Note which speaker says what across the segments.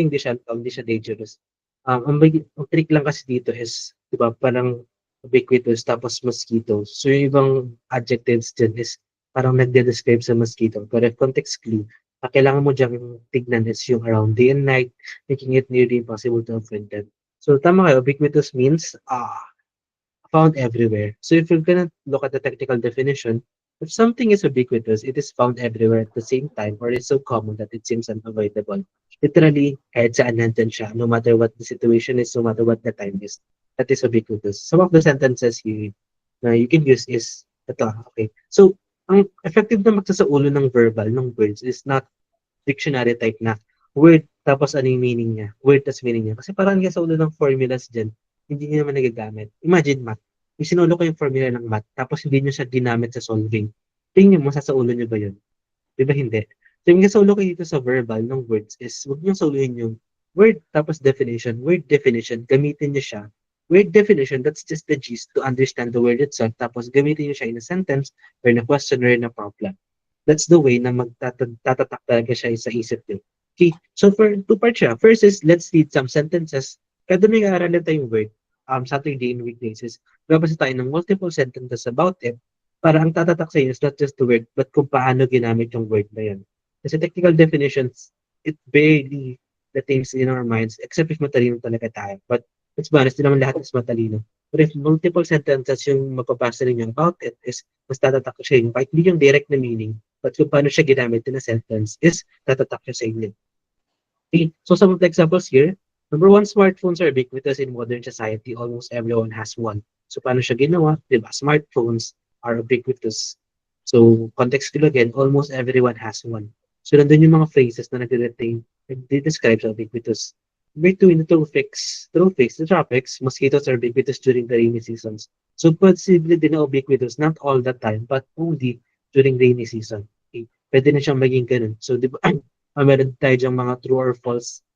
Speaker 1: hindi siya dangerous. Ang trick lang kasi dito is, 'di ba, parang ubiquitous tapos mosquito. So yung ibang adjectives diyan is parang nagde-describe sa mosquito. Pero if context clue, kailangan mo diyang tignan is yung around day and night, making it nearly impossible to avoid them. So tama kayo, ubiquitous means found everywhere. So if you're gonna look at the technical definition, if something is ubiquitous, it is found everywhere at the same time or is so common that it seems unavoidable. Literally, kahit saan nandyan siya, no matter what the situation is, no matter what the time is, that is ubiquitous. Some of the sentences na you can use is, ito, okay. So, ang effective na magsasaulo ng verbal, ng words, is not dictionary type na word, tapos ano yung meaning niya, word tas meaning niya. Kasi parang yung sa ulo ng formulas dyan, hindi niyo naman nagagamit. Imagine math. Yung sinulo ko yung formula ng math, tapos hindi niyo siya ginamit sa solving. Tingnan mo, sasaulo niyo ba yun? Di ba hindi? So yung kasaulo ko dito sa verbal ng words is, huwag niyo sauluhin yung word definition, gamitin niyo siya. Word definition, that's just the gist to understand the word itself, tapos gamitin niyo siya in a sentence, or in a question, or in a problem. That's the way na magtatatak talaga siya sa isip niyo. Okay, so for two parts siya. First is, let's read some sentences. Kada may aaralan tayong word, Saturday and weekdays, babasa tayo ng multiple sentences about it, para ang tatatak sa inyo is not just the word, but kung paano ginamit yung word na yun. Kasi technical definitions, it barely the things in our minds, except if matalino talaga tayo. But let's be honest, di naman lahat is matalino. But if multiple sentences yung mapapasa ninyo about it, is mas tatatak siya yung, kahit hindi yung direct na meaning, but kung paano siya ginamit in a sentence, is tatatak siya sa inyo. Okay, so some of the examples here. Number one, smartphones are ubiquitous in modern society. Almost everyone has one. So paano siya ginawa? Diba? Smartphones are ubiquitous. So context clue again, almost everyone has one. So nandun yung mga phrases na nagde-describe sa ubiquitous. Number two, in the trophics, the tropics, mosquitoes are ubiquitous during the rainy seasons. So possibly din na ubiquitous, not all the time, but only during rainy season. Okay? Pwede na siyang maging ganun. So di ba, meron tayo diyang mga true or false.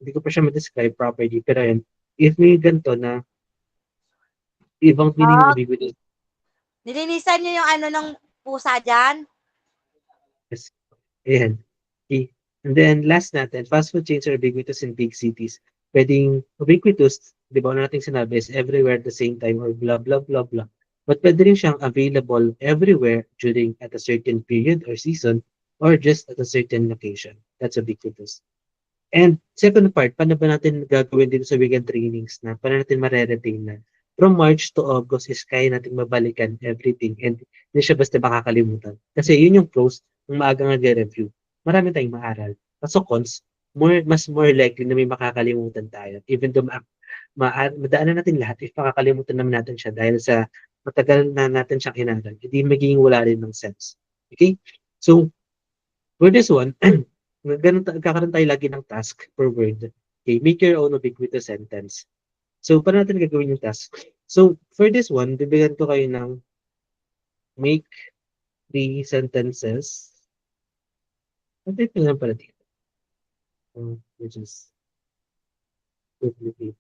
Speaker 1: Hindi ko pa siya ma-describe properly, pero yun, if may ganito na ibang meaning ng
Speaker 2: Ah,
Speaker 1: ubiquitous,
Speaker 2: nilinisan niyo yung ano ng pusa diyan?
Speaker 1: yes. Ayan. Okay. And then last natin, fast food chains are ubiquitous in big cities. Pwedeng ubiquitous, di ba una nating sinabi is everywhere at the same time or blah, blah, blah, blah. But pwede rin siyang available everywhere during at a certain period or season or just at a certain location. That's ubiquitous. And second part, paano ba natin gagawin dito sa weekend trainings na paano natin mare-retain na from March to August is kaya nating mabalikan everything and hindi siya basta makakalimutan. Kasi yun yung pros ng maagang nag-review. Marami tayong maaral. Kaso cons, mas more likely na may makakalimutan tayo. Even though madaanan natin lahat, if makakalimutan naman natin siya dahil sa matagal na natin siyang inaral, hindi magiging wala rin ng sense. Okay? So, for this one, kakaroon tayo lagi ng task per word. Okay, make your own ubiquitous sentence. So, paano natin gagawin yung task? So, for this one, bibigyan ko kayo ng make 3 sentences. Ano ito lang pala dito? Which is duplicate.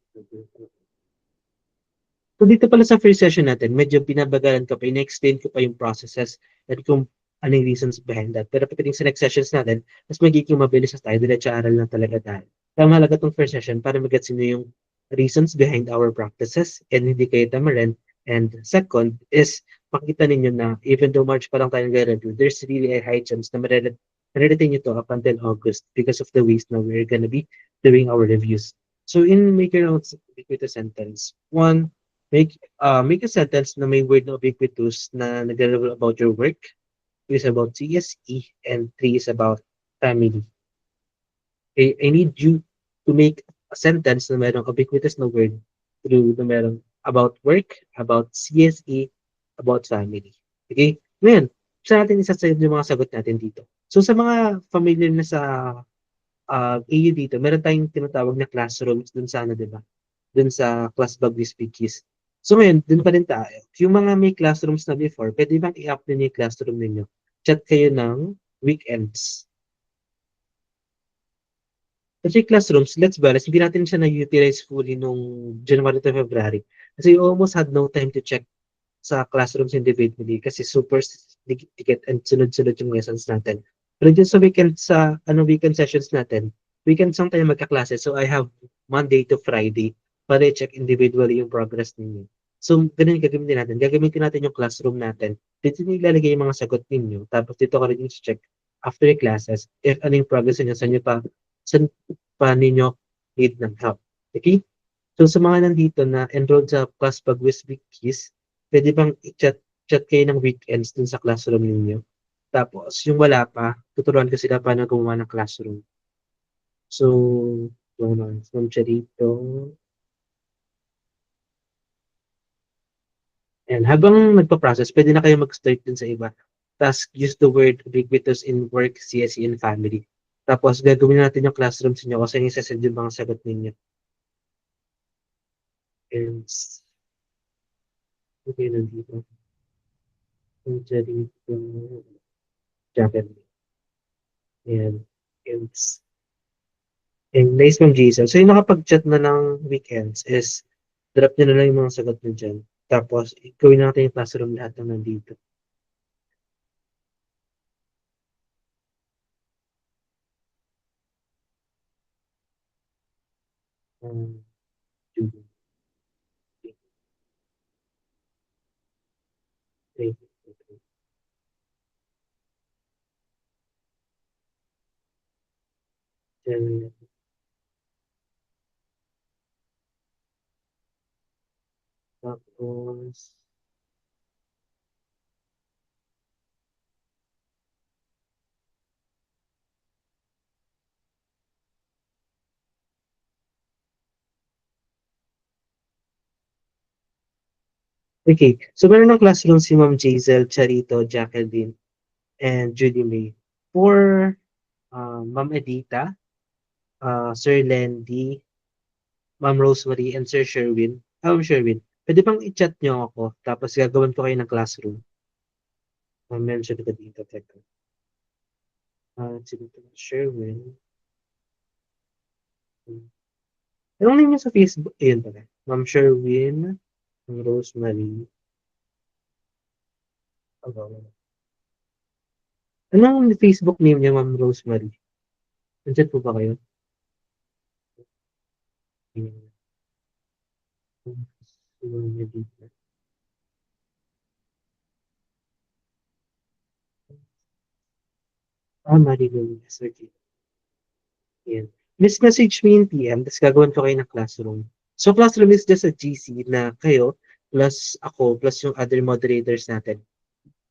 Speaker 1: So, dito pala sa first session natin, medyo binabagalan ko pa, in-explain ko pa yung processes at kung ano yung reasons behind that. Pero pagdating sa next sessions natin, mas magiging mabilis na tayo, diretso aral na talaga tayo. Kaya mahalaga tong first session para mag-gets nyo yung reasons behind our practices and hindi kayo tamarin. And second is, makita ninyo na even though March pa lang tayo nag-review, there's really a high chance na mariretain nyo to up until August because of the ways na we're gonna be doing our reviews. So in make your own ubiquitous sentence, one, make a sentence na may word na ubiquitous na nag-reveal about your work. Two is about CSE, and three is about family. Okay, I need you to make a sentence na merong ubiquitous na word through na merong about work, about CSE, about family. Okay? Ngayon, saan natin isasayin yung mga sagot natin dito? So sa mga familiar na sa AU dito, meron tayong tinatawag na classrooms dun sa ano, di ba? Dun sa class bag with speakies. So ngayon, dun pa rin tayo. Yung mga may classrooms na before, pwede bang i-up din yung classroom ninyo? Chat kayo ng weekends. Kasi classrooms, let's be honest, hindi natin siya na-utilize fully nung January to February. Kasi you almost had no time to check sa classrooms individually kasi super dikit and sunod-sunod yung lessons natin. Pero dyan sa weekend weekend sessions natin, weekends lang tayo magkaklase. So I have Monday to Friday para i-check individually yung progress ninyo. So ganun yung gagamitin natin. Gagamitin natin yung classroom natin. Dito nyo ilalagay yung mga sagot ninyo. Tapos dito ka rin yung check after your classes if ano yung progress niyo, saan pa ninyo need ng help. Okay? So sa mga nandito na enrolled sa Class Pag-Wiz Wikis, pwede bang i-chat kayo ng weekends dun sa classroom ninyo? Tapos, yung wala pa, tuturuan ko sila paano gumawa ng classroom. So, yun, from Charito. And habang nagpa-process, pwede na kayo mag-start din sa iba. Tapos, use the word ubiquitous in work, CSE, and family. Tapos, gagawin natin yung classroom sa inyo kasi yung sasend yung mga sagot ninyo. And, okay, nandito. From Charito. Jacket. Ayan. And, nice from Jason. So, yung nakapag-chat na ng weekends is drop nyo na lang yung mga sagot nyo dyan. Tapos, gawin natin yung classroom lahat ng nandito. Um, June, May, Jan, tapos, okay. So, meron ng classroom si Ma'am Jazel, Charito, Jacqueline, and Judy May. For Ma'am Edita, Sir Landy, Ma'am Rosemary, and Sir Sherwin. Ma'am Sherwin, pwede bang i-chat nyo ako? Tapos gagawin ko kayo ng classroom. Mention ko dito. Teka. Sige, Sherwin. Anong name niya sa Facebook? Ayun pala. Ma'am Sherwin, Ma'am Rosemary. Anong Facebook name niya, Ma'am Rosemary? Nandiyan po ba kayo? Ayun. Marie Louise. Okay. Ayan. Miss message me in PM, tapos gagawin ko kayo ng classroom. So classroom is just a GC na kayo, plus ako, plus yung other moderators natin.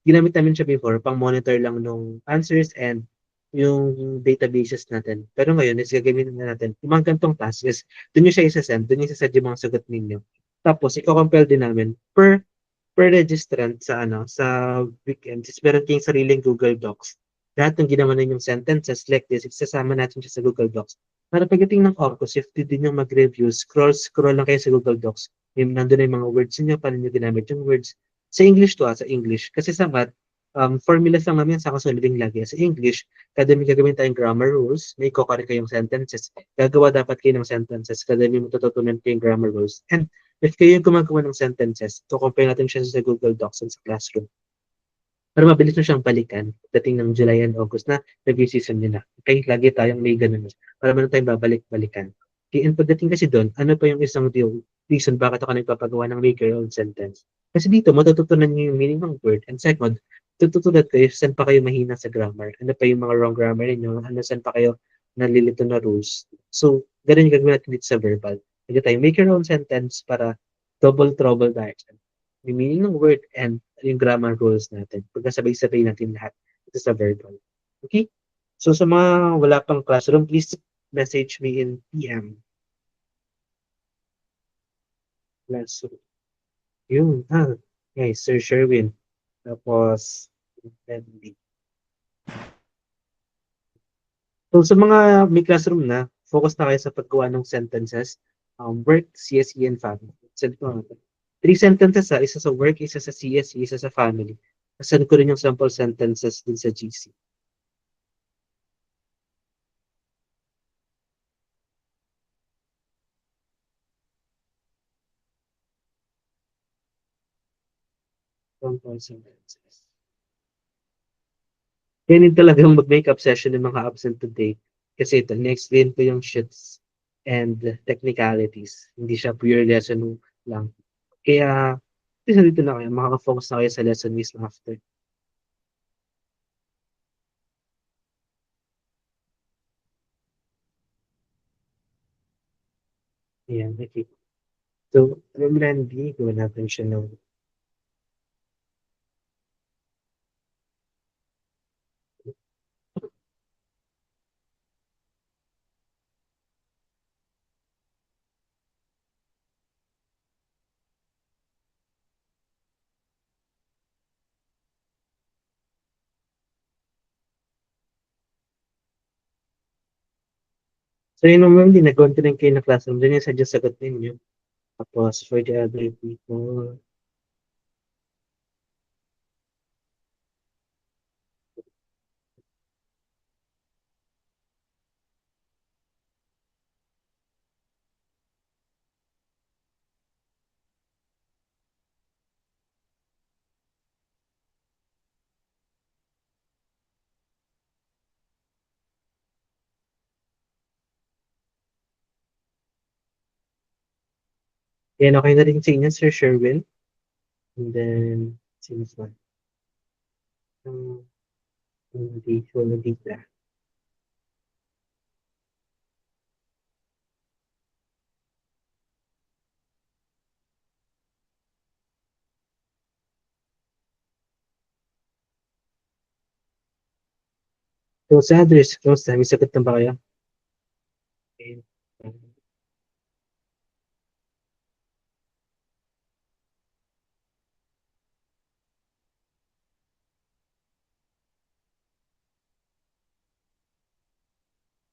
Speaker 1: Ginamit namin siya before, pang monitor lang nung answers and yung databases natin. Pero ngayon, is gagamitin na natin. Yung mga gantong task is, dun yung siya isa-send, dun yung isa-send yung mga sagot ninyo. Tapos, i-compile din namin per registrant sa weekend, is meron kayong sariling Google Docs. Lahat ng ginawa ninyong sentences like this, isasama natin siya sa Google Docs. Para pagdating ng Orcos, if din yung mag-review, scroll lang kayo sa Google Docs. Yung nandun na yung mga words niyo, paano niyo ginamit yung words. Sa English sa English. Kasi sa math, formulas lang namin sa kasunoding lagi. Sa English, kada may gagawin tayong grammar rules, may kukorek kayong sentences. Gagawa dapat kayo ng sentences, kada may matututunan kayong grammar rules. And if kayo yung gumagawa ng sentences, to compare natin siya sa Google Docs and sa Classroom. Para mabilis mo siyang balikan dating ng July and August na review season nyo na. Okay, lagi tayong may ganun. Para meron tayong babalik-balikan. Okay, and pagdating kasi doon, ano pa yung isang reason bakit ako nagpapagawa ng make your own sentence? Kasi dito, matututunan nyo yung meaning ng word. And second, tututunan kayo saan pa kayo mahina sa grammar. Ano pa yung mga wrong grammar ninyo. Ano saan pa kayo nalilito na rules. So, ganun yung gagawin natin dito sa verbal. Lagi tayo, make your own sentence para double trouble tayo dyan. Yung meaning ng word and yung grammar rules natin. Pagkasabay-sabay natin lahat. Ito sa verbal. Okay? So sa mga wala pang classroom, please message me in PM. Classroom. Yun. Okay, Sir Sherwin. Tapos, Wendy. So sa mga may classroom na, focus na kayo sa paggawa ng sentences, work, CSE, and family. Send ko nga. 3 sentences isa sa work, isa sa CSE, isa sa family. Send ko rin yung sample sentences din sa GC. Sample sentences. Kaya need talagang mag-makeup session ng mga absent today. Kasi ito, na-explain ko yung shits and technicalities. Hindi siya pure lesson lang. Kaya, isa dito na kayo, makaka-focus na kayo sa lesson mismo after. Ayan, okay. So, alam Randy, gawin natin siya ng so yun naman din, nag-go rin kayo na classroom. Doon yung sadya sagot ninyo. Tapos, for the other people, yan, okay na rin sa inyo, Sir Sherwin. And then, since one, um, hindi ko na. So, sa address, close na, may sagot na ba kayo? Okay.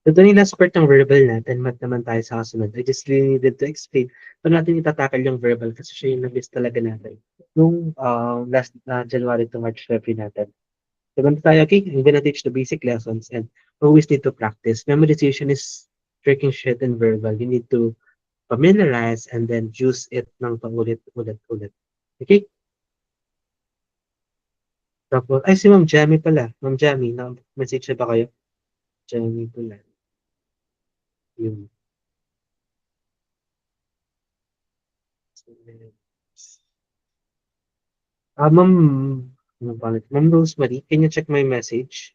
Speaker 1: So, doon yung last part ng verbal natin, mat naman tayo sa kasunod. I just really needed to explain. So, natin itatakal yung verbal kasi siya yung nag-list talaga natin. Nung last January to March February natin. So, ganito tayo, okay? I'm gonna teach the basic lessons and always need to practice. Memorization is tricking shit in verbal. You need to familiarize and then use it ng paulit-ulit-ulit. Okay? Tapos, ay, si Ma'am Jamie pala. Ma'am Jamie, na-message na ba kayo? Jamie pala. Yun. Ma'am, ano pa ulit? Ma'am Rosemary, can you check my message?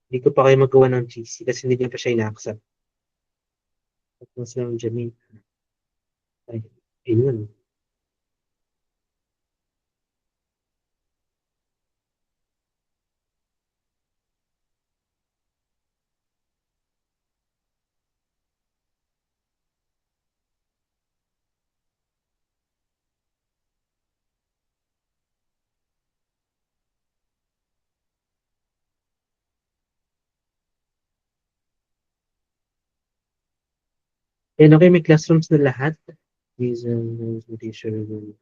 Speaker 1: Hindi ko pa kayo magawa ng GC kasi hindi niya pa siya ina-accept. Tapos si Ma'am Jamie, ay, ayun. Ayun, okay, may classrooms na lahat. These teacher will.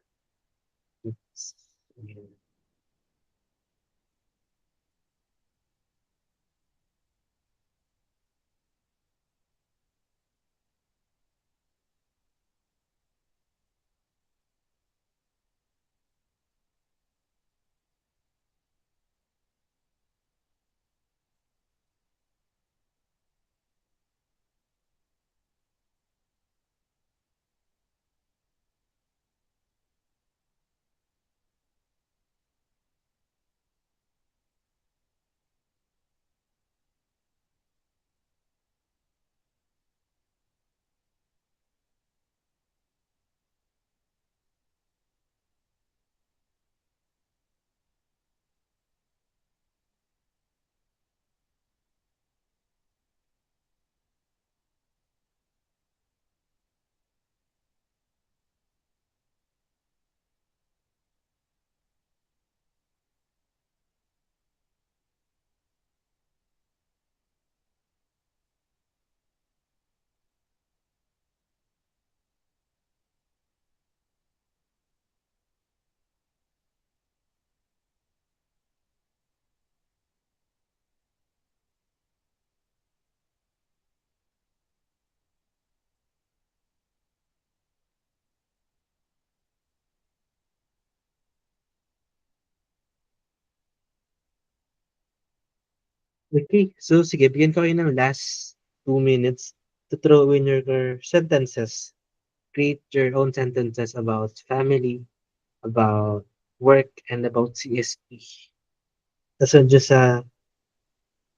Speaker 1: Okay, so sige, bigyan ko kayo ng last 2 minutes to throw in your sentences. Create your own sentences about family, about work, and about CSP. Tapos dyan sa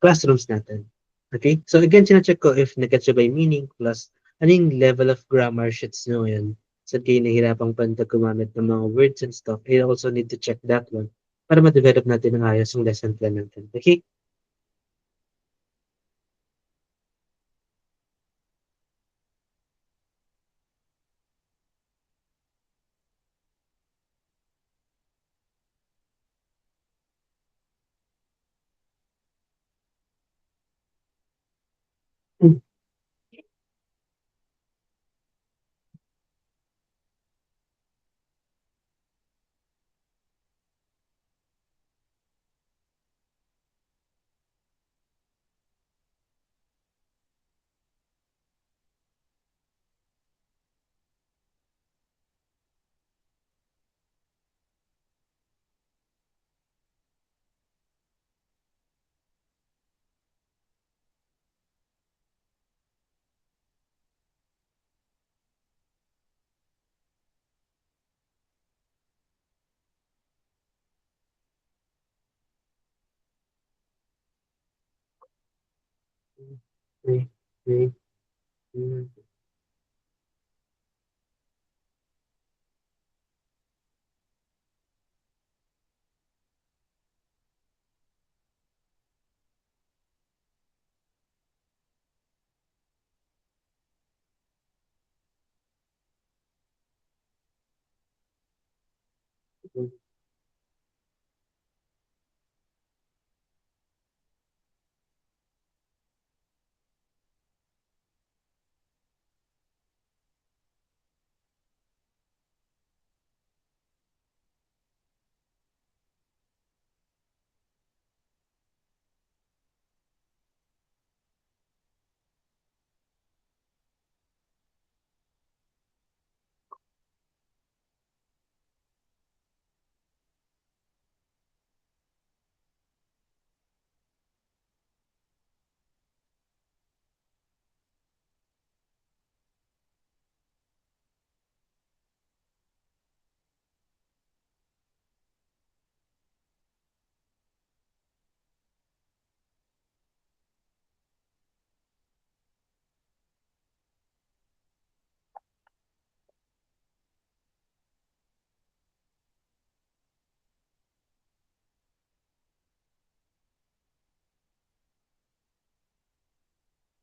Speaker 1: classrooms natin. Okay? So again, sinacheck ko if nag-catch ba yung meaning plus ano yung level of grammar sheets nyo yan. Saan kayo nahihirapang pantag gumamit ng mga words and stuff. I also need to check that one para ma-develop natin ng ayos yung lesson plan natin. Okay? Mm, okay, okay, mm, mm.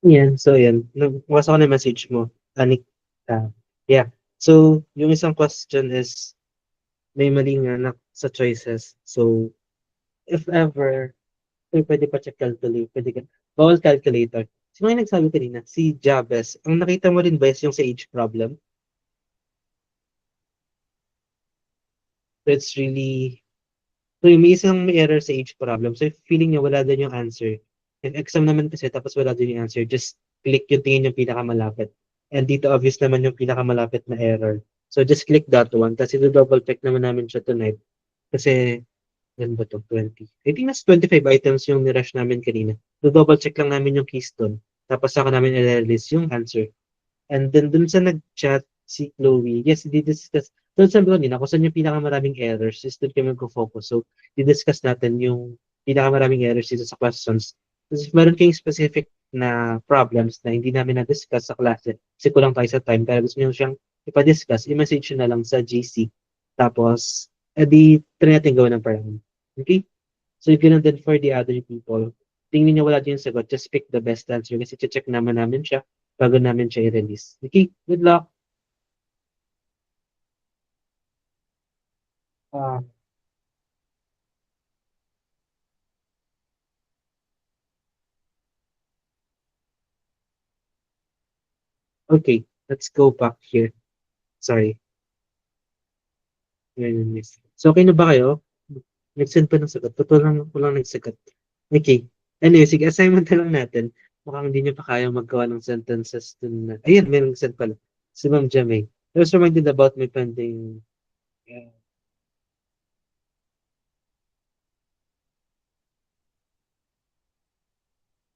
Speaker 1: Yan, so yan. Nabasa ko na yung message mo. Anik, yeah. So, yung isang question is, may mali nga na sa choices. So, if ever, pwede pa check calculate, pwede ka, bawal calculator. Sino yung nagsabi kanina? Si Jabez. Ang nakita mo rin ba is yung sa age problem? So, it's really, so yung may isang may error sa age problem. So, if feeling niya wala din yung answer, if exam naman kasi tapos wala din yung answer, just click yung tingin yung pinakamalapit. And dito obvious naman yung pinakamalapit na error. So, just click that one. Tapos ito-double check naman namin siya tonight. Kasi ilan ba 'to, 20. I think nasa 25 items yung ni-rush namin kanina. So, double check lang namin yung keystone. Tapos saka namin i-release yung answer. And then dun sa nag-chat si Chloe, yes, di-discuss. Dun sabi ko kanina, kung saan yung pinakamaraming errors, is dun kami magko-focus. So, di-discuss natin yung pinakamaraming errors dito sa questions. Kasi if meron kayong specific na problems na hindi namin na-discuss sa klase, kasi kulang tayo sa time, kaya gusto nyo siyang ipa-discuss, i-message nyo na lang sa GC. Tapos, edi, try natin gawin ng parang. Okay? So, ganun din for the other people. Tingnan niyo wala din yung sagot, just pick the best answer kasi check naman namin siya bago namin siya i-release. Okay, good luck. Ah, okay, let's go back here. Sorry. Ngayon, miss. So, okay na ba kayo? Nag-send pa ng sagot. Totoo lang, walang nagsagot. Okay. Anyway, sige, assignment na lang natin. Mukhang hindi niyo pa kaya maggawa ng sentences dun na. Ayun, may nag-send pala. Si Ma'am Jamay. I was reminded about my pending. Yeah.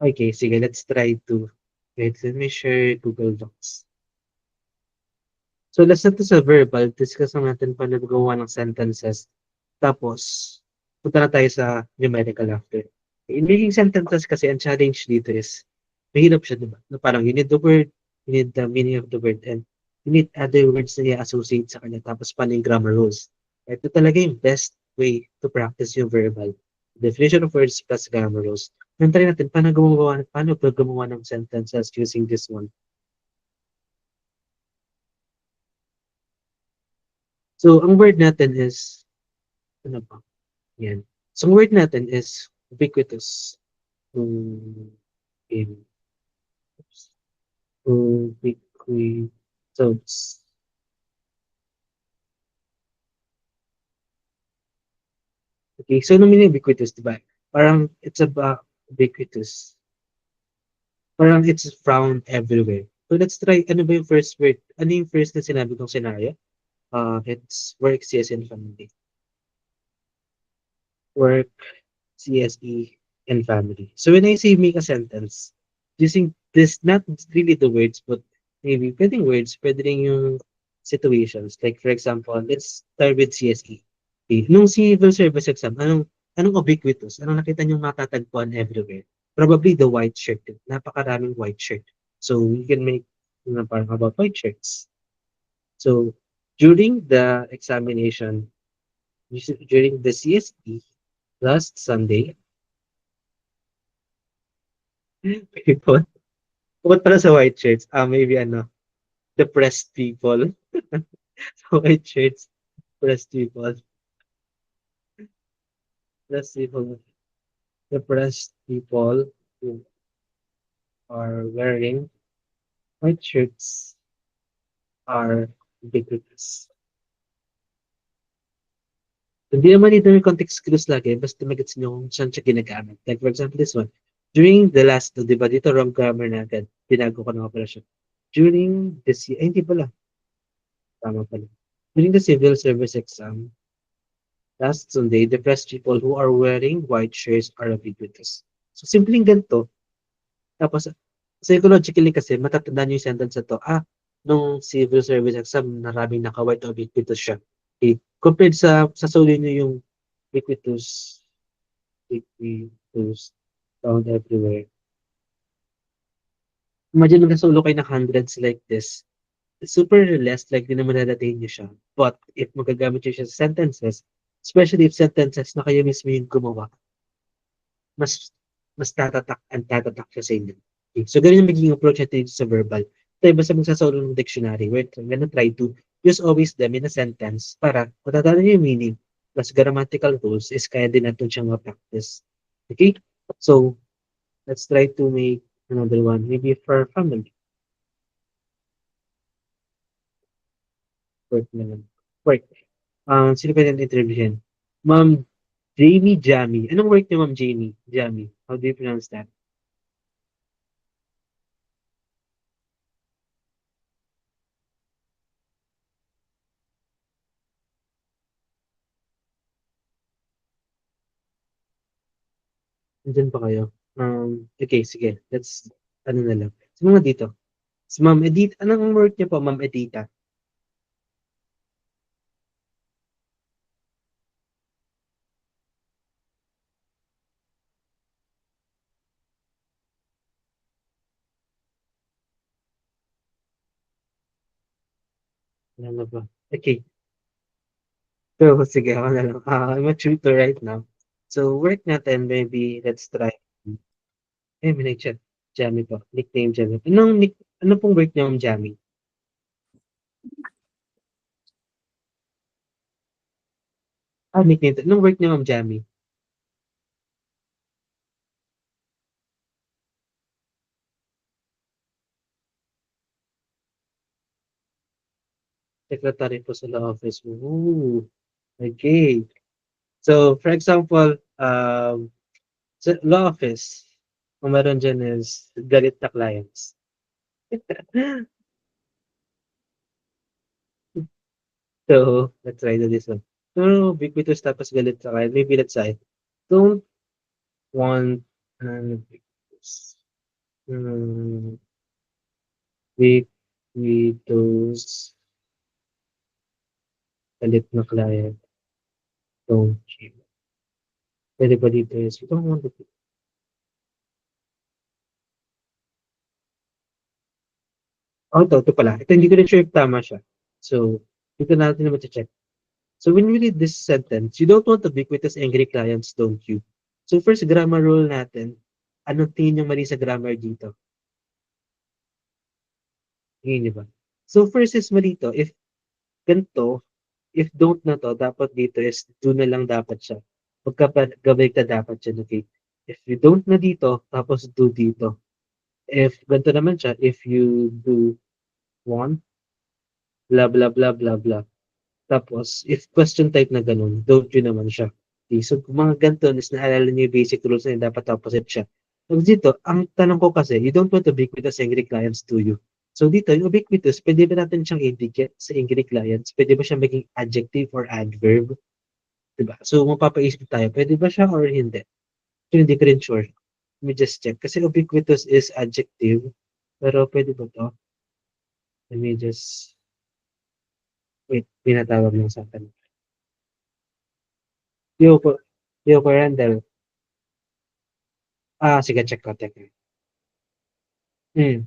Speaker 1: Okay, sige, let's try to. Wait, let me share Google Docs. So, let's set to sa verbal. Discuss na natin paano gumawa ng sentences. Tapos, punta na tayo sa numerical after. In making sentences kasi, ang challenge dito is, mahirap siya, diba? Na parang you need the word, you need the meaning of the word, and you need other words na i-associate sa kanya. Tapos, paano yung grammar rules. Ito talaga yung best way to practice yung verbal. Definition of words plus grammar rules. Ngayon try natin, paano gumawa ng sentences using this one. So, ang word natin is, ano ba? Yan. So, ang word natin is ubiquitous. Um, in, ubiquitous. Okay, so ano meaning ubiquitous, diba? Parang it's about ubiquitous. Parang it's found everywhere. So, let's try, ano ba yung first word? Ano yung first na sinabi kong scenario? It's work, CS, and family. Work, CSE, and family. So when I say make a sentence, using this, not really the words, but maybe pwedeng words, pwede rin yung situations. Like for example, let's start with CSE. Okay. Nung civil service exam, anong ubiquitous? Anong nakita niyong matatagpuan everywhere? Probably the white shirt. Napakaraming white shirt. So we can make parang about white shirts. So during the examination, during the CSE last Sunday, people. Bukod pala sa white shirts, maybe depressed people. White shirts, depressed people. Depressed people, depressed people who are wearing white shirts are ubiquitous. Hindi naman dito may context clues lagi, basta magets nyo kung saan siya ginagamit. Like for example, this one. During the last, di ba dito wrong grammar na agad, binago ko ng operasyon. During this year, hindi pala. Tama pala. During the civil service exam, last Sunday, depressed people who are wearing white shirts are ubiquitous. So, simpleng ganito. Tapos, psychologically kasi, matatandaan nyo yung sentence na to, nung civil service exam, maraming naka-white ubiquitous siya. Okay. Compared sa solo nyo yung ubiquitous, ubiquitous, found everywhere. Imagine nag-solo kayo ng hundreds like this. Super less likely na manadatain nyo siya. But, if magagamit nyo siya sa sentences, especially if sentences na kayo mismo yung gumawa, mas tatatak and tatatak siya sa inyo. Okay. So, ganun yung magiging approach natin sa verbal. Tayo basta magsasolo ng dictionary, we're gonna try to use always them in a sentence para matatanda nyo yung meaning plus grammatical rules is kaya din natin siyang ma-practice. Okay? So, let's try to make another one. Maybe for family. Work na lang. Work. Sino pwede natin interviewin? Ma'am Jamie Jamie. Anong work niyo, Ma'am Jamie? Jamie. How do you pronounce that? Nandiyan pa kayo? Okay, sige. Let's, ano na lang. Sa mga dito. Si Ma'am Edith, anong work niyo po, Ma'am Edita? Wala na ba? Okay. So, sige, ako na lang. I'm a tutor right now. So, work natin, maybe, let's try. May nag-chat. Jamie po. Nickname Jamie. Ano pong work niyo, Ma'am Jamie? Nickname. Anong work niyo, Ma'am Jamie? Secretary po sa law office mo. Ooh, okay. So, for example, sa law office, kung meron dyan is galit na clients. So, let's try to this one. So, ubiquitous tapos galit sa client. Maybe let's say, don't want ubiquitous. Hmm, Wikitos palit na client, don't you? Pwede ba dito is, ito ang mga ito pala. Ito hindi ko rin sure if tama siya. So, dito natin naman check. So, when we read this sentence, you don't want ubiquitous angry clients, don't you? So, first grammar rule natin, anong tingin yung mali sa grammar dito? Tingin niyo ba? So, first is mali to. If ganito, if don't na to, dapat dito is do na lang dapat siya. Gabay ka dapat siya, okay? If you don't na dito, tapos do dito. If ganito naman siya, if you do want, blah, blah, blah, blah, blah. Tapos, if question type na ganun, don't you naman siya. Okay, so, kung mga ganito is naalala niyo yung basic rules na yun, dapat opposite siya. So, dito, ang tanong ko kasi, you don't want ubiquitous angry clients, do you? So, dito, yung ubiquitous, pwede ba natin siyang indicate sa angry clients? Pwede ba siyang maging adjective or adverb? Diba? So, mapapaisip tayo, pwede ba siya or hindi? So, hindi ko rin sure. Let me just check. Kasi ubiquitous is adjective. Pero pwede ba to? Let me just, wait, pinatawag lang sa akin. Yoko, Yoko Randall. Sige, check ko, check ko. Hmm.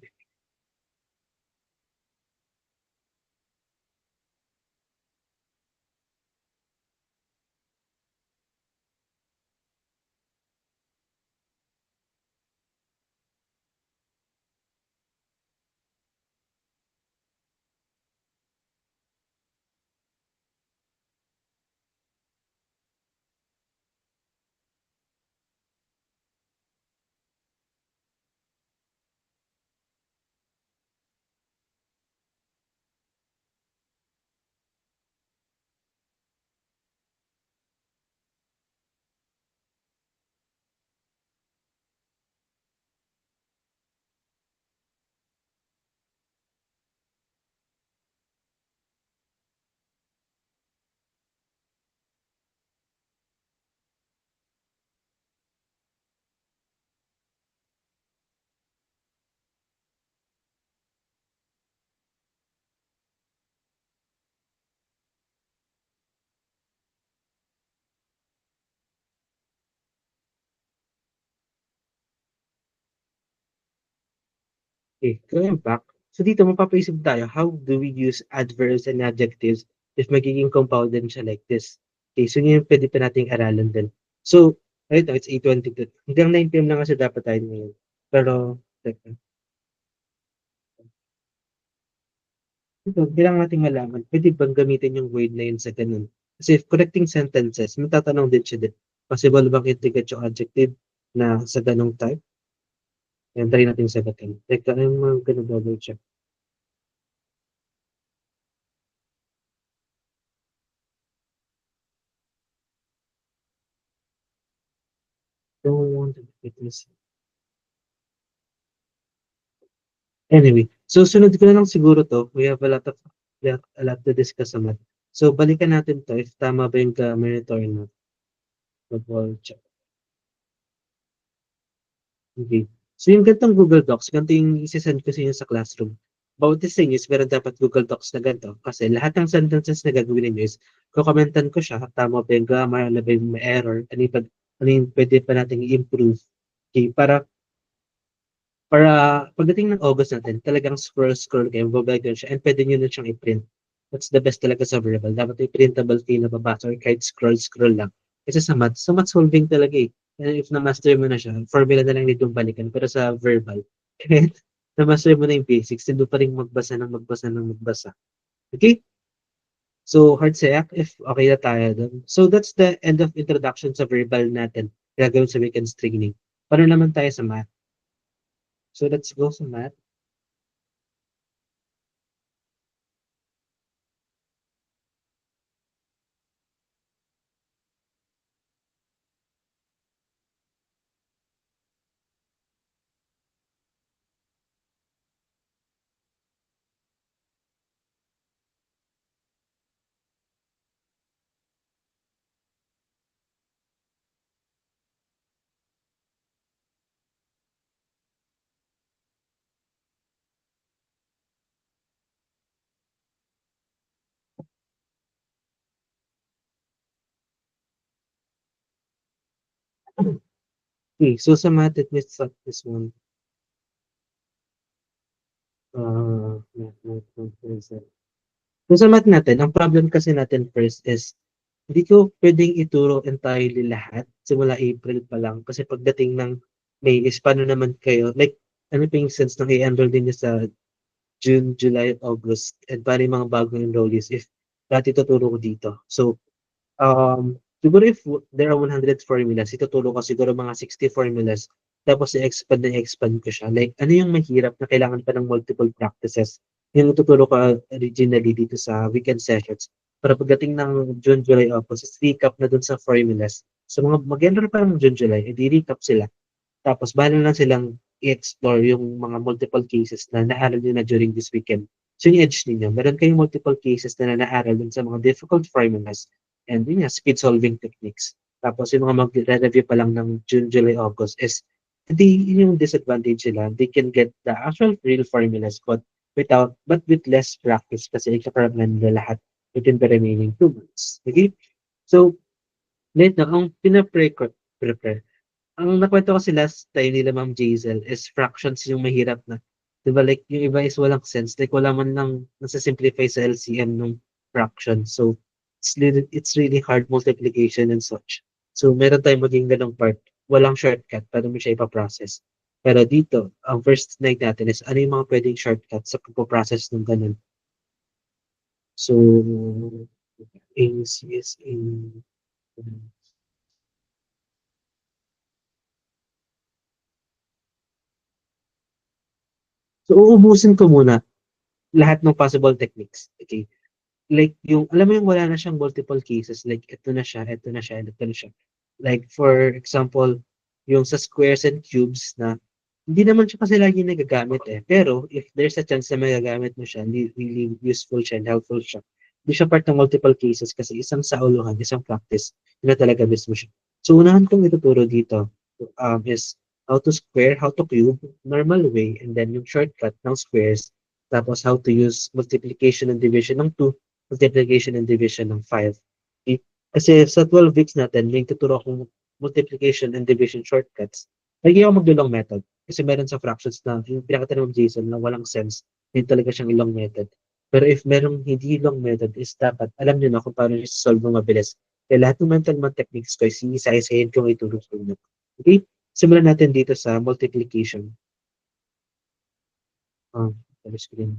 Speaker 1: Okay, going back. So dito mapapaisip tayo, how do we use adverbs and adjectives if magiging compounded siya like this? Okay, so yun yung pwede pa nating aralan din. So, ito, it's 8:22. Hanggang 9 PM lang kasi dapat tayo ngayon. Pero, teka, ito, kailangan nating malaman, pwede bang gamitin yung word na yun sa ganun? Kasi if correcting sentences, matatanong din siya din. Possible bang integrate yung adjective na sa ganung type? Yan, try natin sagutin. Teka, ano yung mga ganun double check? Don't want to get this. Anyway, so sunod ko na lang siguro 'to. We have a lot to discuss sa math. So balikan natin 'to if tama ba yung grammar nito or not. Double check. Okay. So yung ganitong Google Docs, ganito yung ise-send ko sa inyo sa classroom. About this thing is meron dapat Google Docs na ganito kasi lahat ng sentences na gagawin ninyo is kokomentan ko siya, tama ba yung grammar, ano ba yung may error, ano yung pwede pa nating i-improve. Okay, para pagdating ng August natin, talagang scroll kayo, babalik yun siya, and pwede nyo na siyang i-print. That's the best talaga sa verbal. Dapat may printable kayo na babasa or kahit scroll lang. Kasi sa math solving talaga eh. And if na-master mo na siya, formula na lang nitong balikan. Pero sa verbal, kahit na-master mo na yung basics, hindi pa rin magbasa. Okay? So, hard sayak if okay na tayo dun. So, that's the end of introduction sa verbal natin. Gagawin sa weekends training. Paano naman tayo sa math? So, let's go sa math. Okay, so sa math, let's start this one. So sa math natin, ang problem kasi natin first is, hindi ko pwedeng ituro entirely lahat simula April pa lang. Kasi pagdating ng May is paano naman kayo, like, ano pa yung sense ng i-enroll din niyo sa June, July, August, and paano yung mga bagong enrollees if dati tuturo ko dito. So, siguro if there are 100 formulas, ituturo ko siguro mga 60 formulas, tapos i-expand na i-expand ko siya. Like, ano yung mahirap na kailangan pa ng multiple practices? Yung ituturo ko originally dito sa weekend sessions. Para pagdating ng June, July, August, is recap na dun sa formulas. So, mga mag-enroll pa ng June, July, edi recap sila. Tapos bahala na silang i-explore yung mga multiple cases na naaral nyo na during this weekend. So yung edge ninyo, meron kayong multiple cases na naaral dun sa mga difficult formulas and yun nga, speed solving techniques. Tapos yung mga mag-review pa lang ng June, July, August is hindi yun yung disadvantage nila. They can get the actual real formulas but with less practice kasi ikakarapnan nila lahat within the remaining 2 months. Okay? So, net na, ang prepare ang nakwento kasi last time nila Ma'am Jazel is fractions yung mahirap na. 'Di ba like yung iba is walang sense, like wala man lang nasa-simplify sa LCM nung fraction. So it's really hard multiplication and such. So meron tayong maging ganong part. Walang shortcut para mo siya ipa-process. Pero dito, ang first night natin is ano yung mga pwedeng shortcut sa pagpo-process ng ganun. So, ACSA. So, uubusin ko muna lahat ng possible techniques. Okay. Like yung alam mo yung wala na siyang multiple cases, like ito na siya, ito na siya, ito na siya. Like for example, yung sa squares and cubes na hindi naman siya kasi lagi nagagamit eh. Pero if there's a chance na magagamit mo siya, really useful siya and helpful siya. Hindi siya part ng multiple cases kasi isang sauluhan, isang practice, yun na talaga mismo siya. So unahan kong ituturo dito is how to square, how to cube, normal way, and then yung shortcut ng squares, tapos how to use multiplication and division ng 2, multiplication and division ng 5. Okay? Kasi sa 12 weeks natin, may tuturo akong multiplication and division shortcuts. Lagi ako mag-long method. Kasi meron sa fractions na yung pinakatanong ng Jason na walang sense, hindi talaga siyang long method. Pero if merong hindi long method is dapat alam niyo na kung paano siya solve ng mabilis. Kaya lahat ng mental math techniques ko is isa-isahin kong ituro sa inyo. Okay? Simulan natin dito sa multiplication. Um, screen.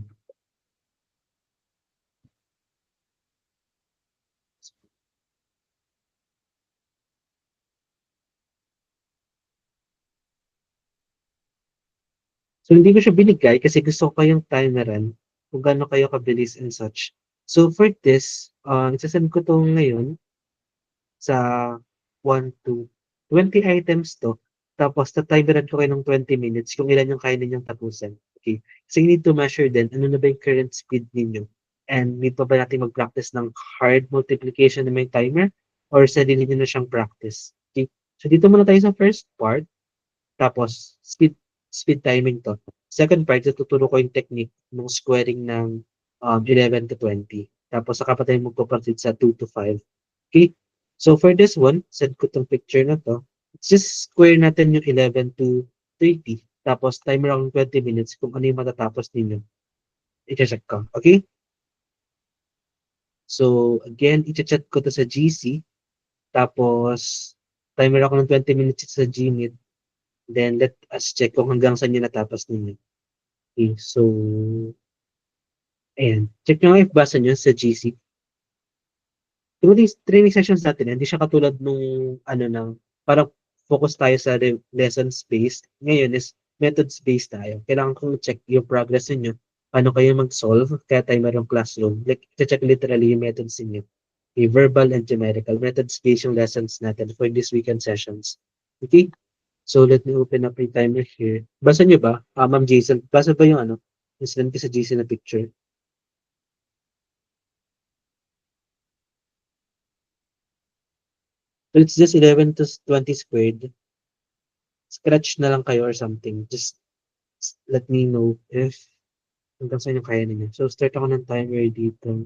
Speaker 1: So, hindi ko siya binigay kasi gusto ko kayong timeran kung gaano kayo kabilis and such. So, for this, isasend ko 'to ngayon sa 1 to 20 items 'to. Tapos ta-timeran ko kayo ng 20 minutes kung ilan yung kaya ninyong tapusin. Okay? So, you need to measure din ano na ba yung current speed ninyo and need pa ba natin mag-practice ng hard multiplication na may timer or sarili niyo na siyang practice. Okay? So, dito muna tayo sa first part. Tapos speed timing 'to. Second part ituturo ko yung technique nung squaring ng, 11 to 20. Tapos saka pa tayo magpo-proceed sa 2 to 5. Okay? So for this one, send ko 'tong picture na 'to. Just square natin yung 11 to 30. Tapos timer ako ng 20 minutes kung ano yung matatapos ninyo. Iche-check ko. Okay? So again, iche-chat ko 'to sa GC. Tapos timer ako ng 20 minutes sa Gmeet. Then let us check kung hanggang saan niyo natapos ninyo. Okay, so ayan. Check nyo nga if basa nyo sa GC. Yung training sessions natin, hindi siya katulad nung ano ng parang focus tayo sa lessons based. Ngayon is methods based tayo. Kailangan kong check yung progress niyo. Paano kayo mag-solve? Kaya tayo mayroong classroom. Like, check literally yung methods niyo. Okay, verbal and numerical. Methods based yung lessons natin for this weekend sessions. Okay? So, let me open up yung timer here. Basa nyo ba? Ma'am Jason, basa ba yung ano? Yung send ko sa Jason na picture. So, it's just 11 to 20 squared. Scratch na lang kayo or something. Just let me know if hanggang saan yung kaya ninyo. So, start ako ng timer dito.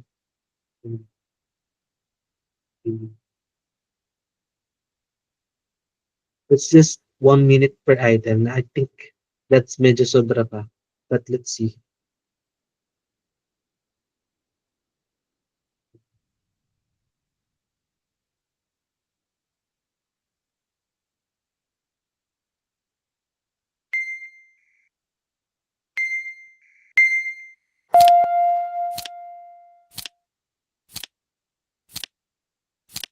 Speaker 1: Let's just 1 minute per item. I think that's medyo sobra pa. But let's see.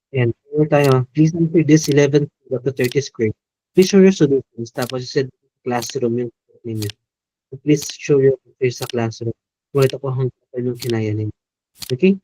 Speaker 1: And ano tayo, please answer this 11 up to 30 squared. Please show your solutions. Tapos you said classroom yung ninyo. So please show your answers sa classroom. Kung ito po hanggang yung kinaya ninyo. Okay?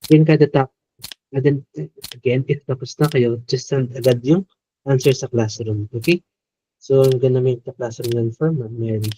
Speaker 1: Then kada ta and then again, if tapos na kayo, just send agad yung answer sa classroom. Okay? So I'm gonna make the classroom run for Mary.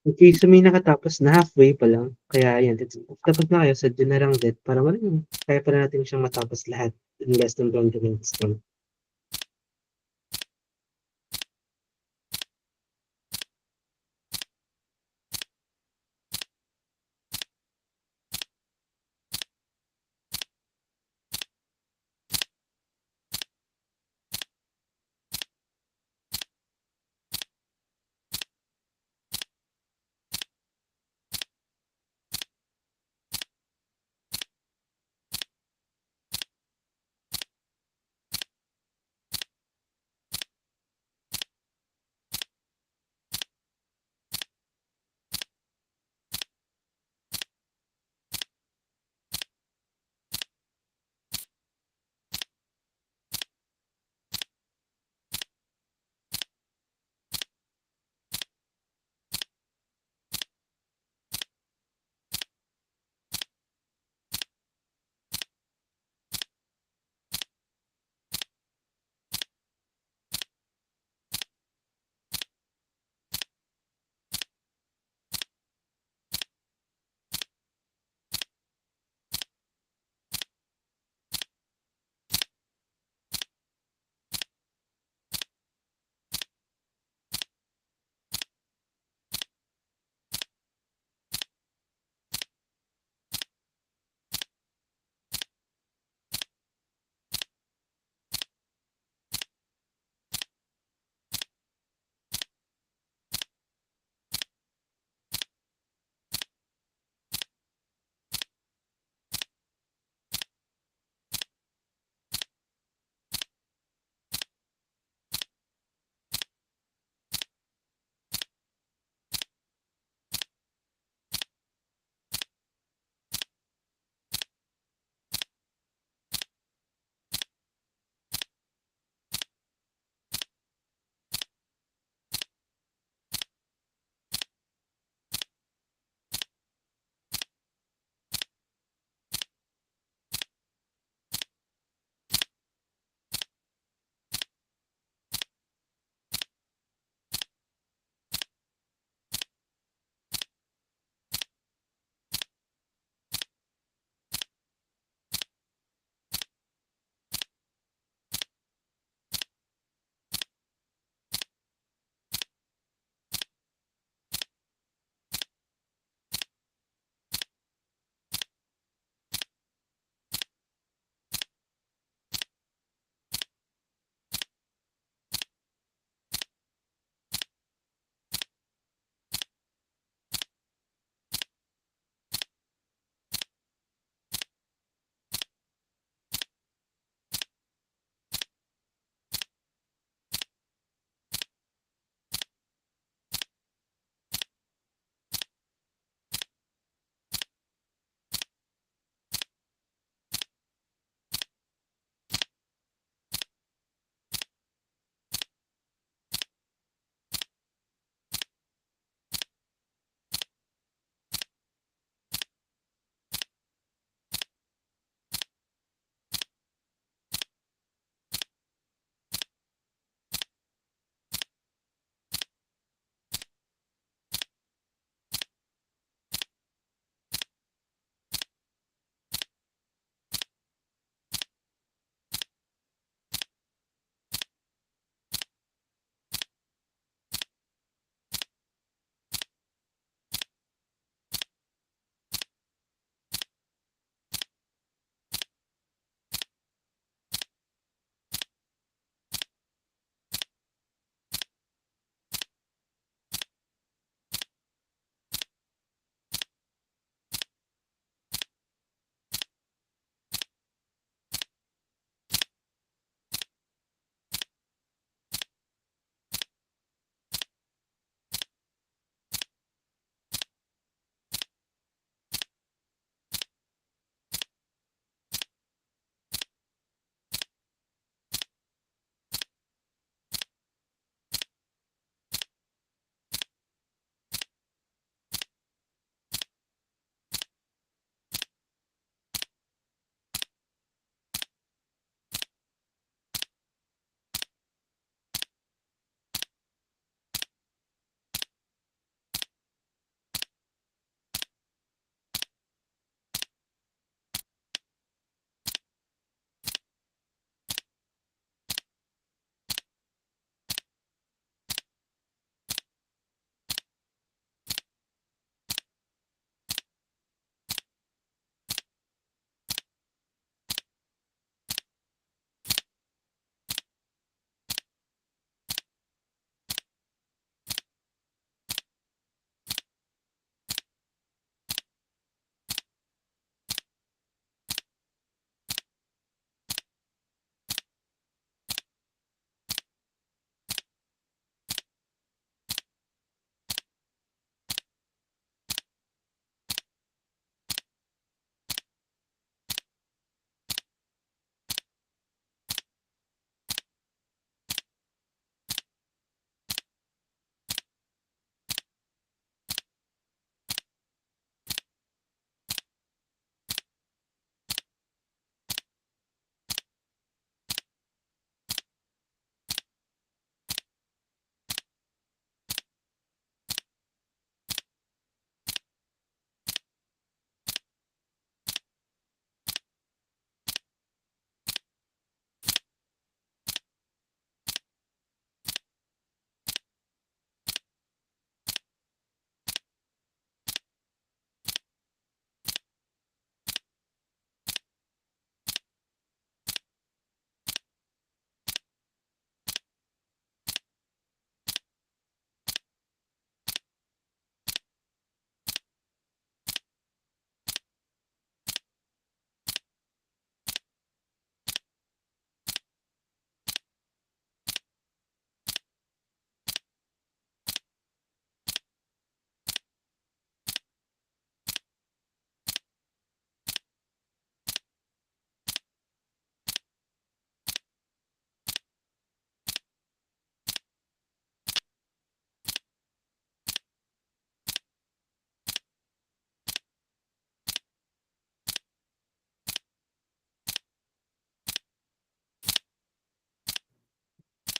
Speaker 1: Okay, so may nakatapos na halfway pa lang. Kaya ayan, tapos na kayo, sadya na lang din para kaya pa natin siyang matapos lahat in less than 20 minutes lang.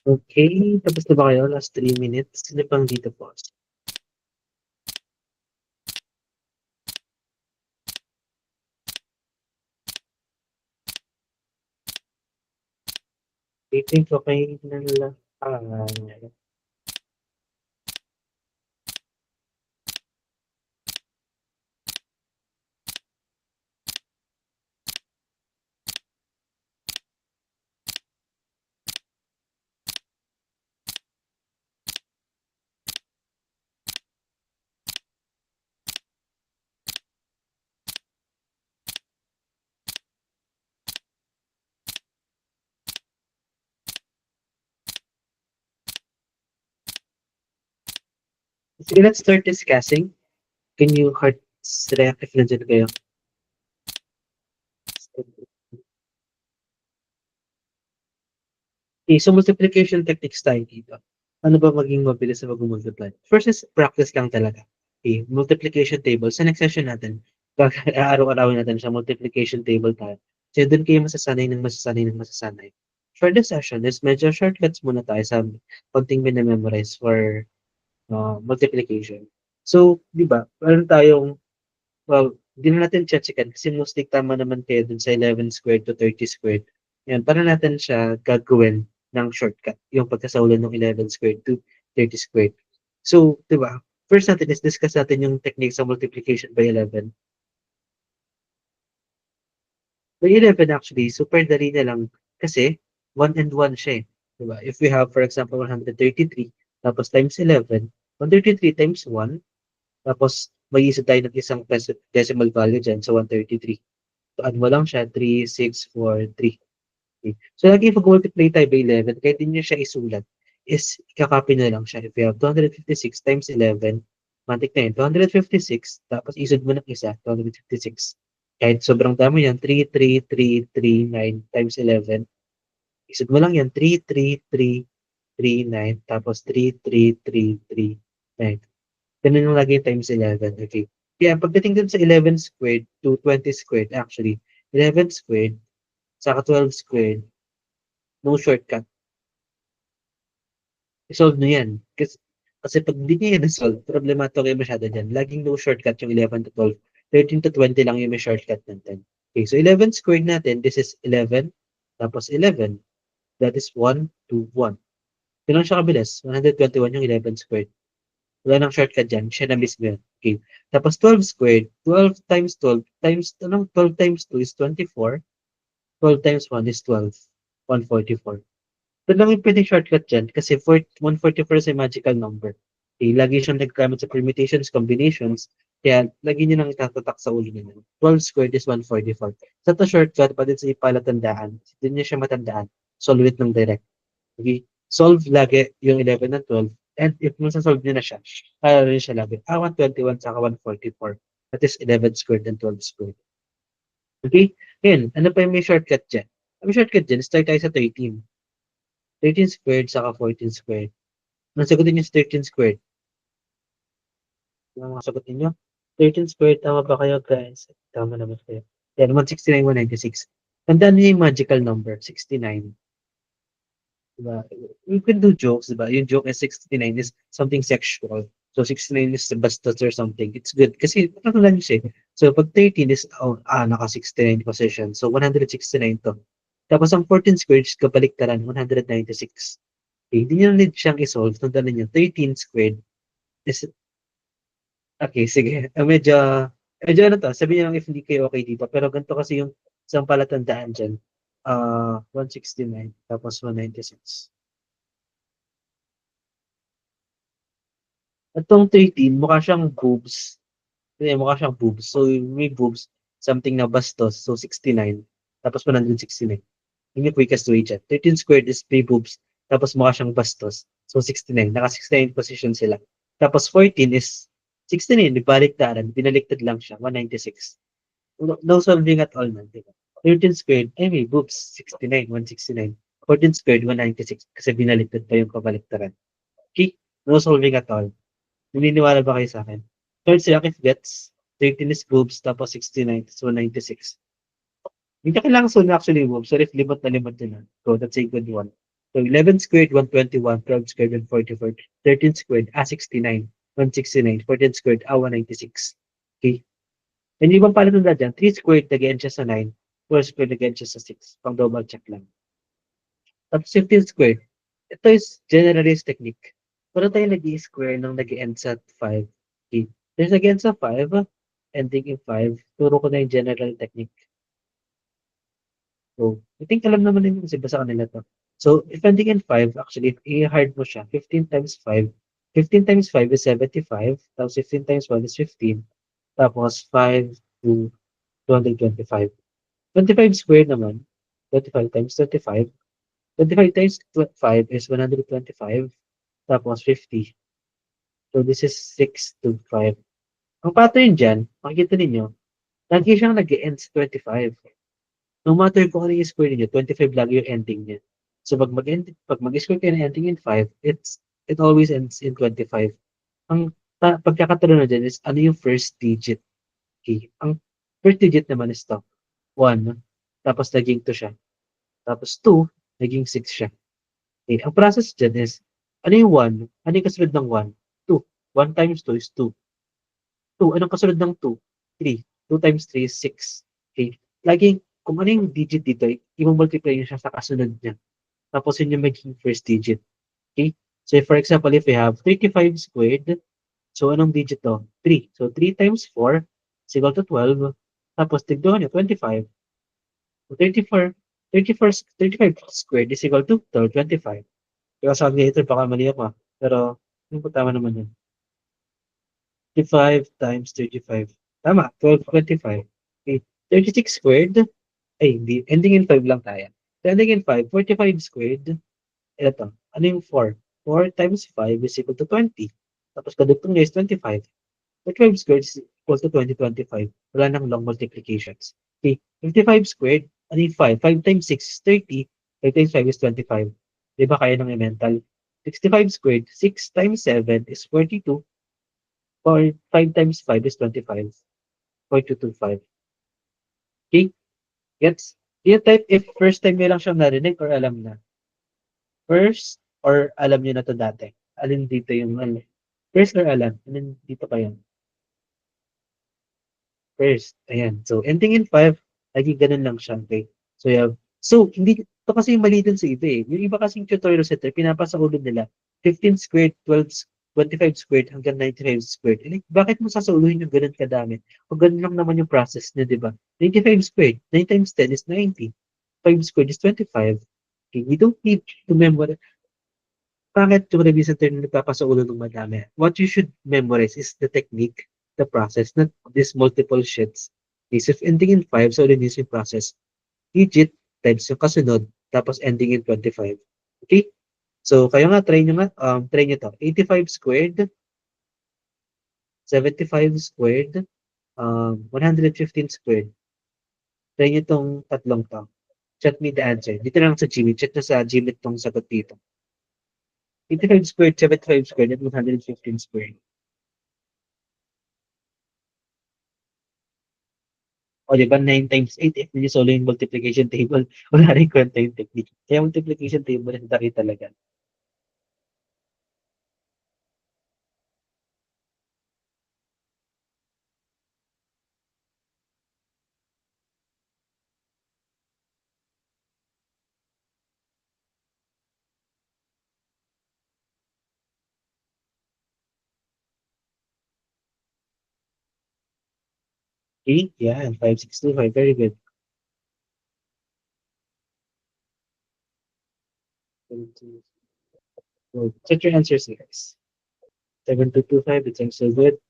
Speaker 1: Okay, tapos na ba kayo? Last 3 minutes. Sino pang dito po? I think okay na lang. Sige, let's start discussing. Can you hearts react if nandiyan kayo? Okay, so multiplication techniques tayo dito. Ano ba maging mabilis sa mag-multiply? First is practice lang talaga. Okay, multiplication table. Sa next session natin, araw-arawin natin siya, multiplication table tayo. So doon kayo masasanay. For this session is medyo shortcuts muna tayo sa konting minamemorize for multiplication. So, di ba, meron tayong, well, hindi na natin checkan kasi mostly tama naman kayo dun sa 11 squared to 30 squared. Yan, para natin siya gagawin ng shortcut, yung pagkasaulan ng 11 squared to 30 squared. So, di ba, first natin is discuss natin yung technique sa multiplication by 11. By 11 actually, super dali na lang kasi 1 and 1 siya eh. Diba? If we have, for example, 133, tapos times 11, 133 times 1, tapos mag-isa tayo ng isang decimal value dyan sa 133. So, ano mo lang siya, 3, 6, 4, 3. Okay. So, lagi pag-multiply tayo by 11, kahit din nyo siya isulat, is kakopy na lang siya. If you have 256 times 11, matik na yun, 256, tapos isod mo ng isa, 256. Kahit sobrang dami yan, 3, 3, 3, 3, 9 times 11. Isod mo lang yan, 3, 3, 3, 3, 9, tapos 3, 3, 3, 3, 9. Ganun yung lagi times 11. Okay. Kaya pagdating dun sa 11 squared to 20 squared, actually, 11 squared, saka 12 squared, no shortcut. I-solve nyo yan. Kasi pag hindi nyo yan na-solve, problemato kayo masyado dyan. Laging no shortcut yung 11 to 12. 13 to 20 lang yung may shortcut natin. Okay, so 11 squared natin, this is 11, tapos 11. That is 1, 2, 1. Yun lang siya kabilis. 121 yung 11 squared. Wala nang shortcut dyan. Siya na mismo yan. Okay. Tapos 12 squared, 12 times 12 times, 12 times 2 is 24. 12 times 1 is 12. 144. Ito lang yung pwedeng shortcut dyan kasi 144 is a magical number. Okay, lagi siyang nagkamit sa permutations, combinations, kaya lagi nyo nang itatatak sa ulo nyo. 12 squared is 144. Sa to shortcut, pa din sa ipalatandaan, hindi nyo siya matandaan, solve it ng direct. Okay? Solve lagi yung 11 and 12, and if solve nyo na siya, kaya rin siya lagi. 121 saka 144. That is 11 squared and 12 squared. Okay? Ngayon, ano pa yung may shortcut dyan? Ang may shortcut dyan, start tayo sa 13. 13 squared saka 14 squared. Ang sagutin nyo sa 13 squared. Ano mga sagot ninyo? 13 squared, tama ba kayo guys? Tama naman kayo. Yan, 169, 196. Tandaan niyo yung magical number, 69. Diba? You can do jokes, diba? Yung joke is 69 is something sexual. So 69 is bastos or something. It's good. Kasi ano lang siya. So pag 13 is naka 69 position. So 169 to. Tapos ang 14 squared is kabaliktaran, 196. Okay, hindi nyo need siyang isolve. Tandaan niyo, 13 squared is, okay, sige. Medyo ano to, sabihin niyo lang if hindi kayo okay dito. Pero ganito kasi yung isang palatandaan dyan. 169, tapos 196. Itong 13, mukha siyang boobs. Hindi, mukha siyang boobs. So, may boobs, something na bastos. So, 69. Tapos 169. Yung quickest way dyan. 13 squared is may boobs. Tapos mukha siyang bastos. So, 69. Naka 69 position sila. Tapos 14 is 69. Nagbalik-taran. Binaliktad lang siya. 196. No solving at all man. Diba? 13 squared, ay may boobs. 69. 169. 14 squared, 196. Kasi binaliktad pa yung kabaliktaran. Okay? No solving at all. Naniniwala ba kayo sa akin? Third sila if gets 13 is boobs, tapos 69, so 96. Hindi kailangan solve actually boobs. So if limot na limot yun. So that's a good one. So 11 squared, 121, 12 squared, 144, 13 squared, 69, 169, 14 squared, 196. Okay? And yung ibang palatanda dyan, 3 squared, nag-end siya sa 9, 4 squared, nag-end siya sa 6. Pang double check lang. Tapos 15 squared. Ito is generalist technique. Pero tayo nag-i-square nung nag-end sa 5. Okay? There's nag-end sa 5, ending in 5. Turo ko na yung general technique. So, I think alam naman nila kasi basa kanila to. So, if ending in 5, actually, if i-hard mo siya, 15 times 5, 15 times 5 is 75, tapos 15 times 1 is 15, tapos 5 to 225. 25 squared naman, 25 times 25, 25 times 5 is 125, tapos 50. So, this is 6 to 5. Ang pattern dyan, makikita ninyo, lagi siyang nag-end sa 25. No matter kung ano yung square niyo, 25 lagi yung ending niya. So pag mag-square kayo ng ending in 5, it always ends in 25. Ang pagkakatalo na dyan is ano yung first digit key. Ang first digit naman is to 1, tapos naging 2 siya. Tapos 2, naging 6 siya. Okay. Ang process dyan is, ano yung 1? Ano yung kasunod ng 1? 2. 1 times 2 is 2. 2, anong kasunod ng 2? 3. 2 times 3 is 6. Okay. Laging, kung ano yung digit dito, i-multiply nyo siya sa kasunod niya. Tapos yun yung magiging first digit. Okay? So for example, if we have 35 squared, so anong digit to? 3. So 3 times 4 is equal to 12. Tapos tigdoon nyo, 25. So 34, 34, 35 squared is equal to 25. Kaya sabi nga ito, baka mali ako. Pero, yung po tama naman yun. 35 times 35. Tama, 1225. Okay. 36 squared, ay, hindi, ending in 5 lang tayo. So, ending in 5, 45 squared, ito, ano yung 4? 4 times 5 is equal to 20. Tapos kadugtong niya is 25. 45 squared is equal to 20, 25. Wala nang long multiplications. Okay, 55 squared, ano yung 5? 5 times 6 is 30. 5 times 5 is 25. Di ba kaya ng mental? 65 squared, 6 times 7 is 42. Or 5 times 5 is 25. 4225. Okay? Gets? Yung type if first time nyo lang siyang narinig or alam na? First or alam nyo na to dati? Alin dito yung ano? First or alam? Alin dito pa yun? First. Ayan. So, ending in 5, lagi ganun lang siya. Okay? So, you have, so, hindi, ito kasi yung mali dun sa iba eh. Yung iba kasing tutorial center, pinapasa ulo nila, 15 squared, 12, 25 squared, hanggang 95 squared. Eh, like, bakit mo sasauluhin yung ganun kadami? Kung ganun lang naman yung process niya, di ba? 95 squared, 9 times 10 is 90. 5 squared is 25. Okay, we don't need to memorize. Bakit yung revision center nagpapasa ulo ng madami? What you should memorize is the technique, the process, not this multiple sheets. Is if ending in 5, so ulit yung process. Digit times yung kasunod, tapos ending in 25. Okay? So, kayo nga, try nyo to. 85 squared, 75 squared, 115 squared. Try nyo tong tatlong to. Chat me the answer. Dito lang sa Gmeet. Chat na sa Gmeet tong sagot dito. 85 squared, 75 squared, at 115 squared. O, di ba, 9 times 8, if you solo yung multiplication table, wala rin kwenta yung technique. Kaya multiplication table, ang daki talaga. Okay? Yeah, 5625. Very good. So, check your answers, guys. 7225, it's also good.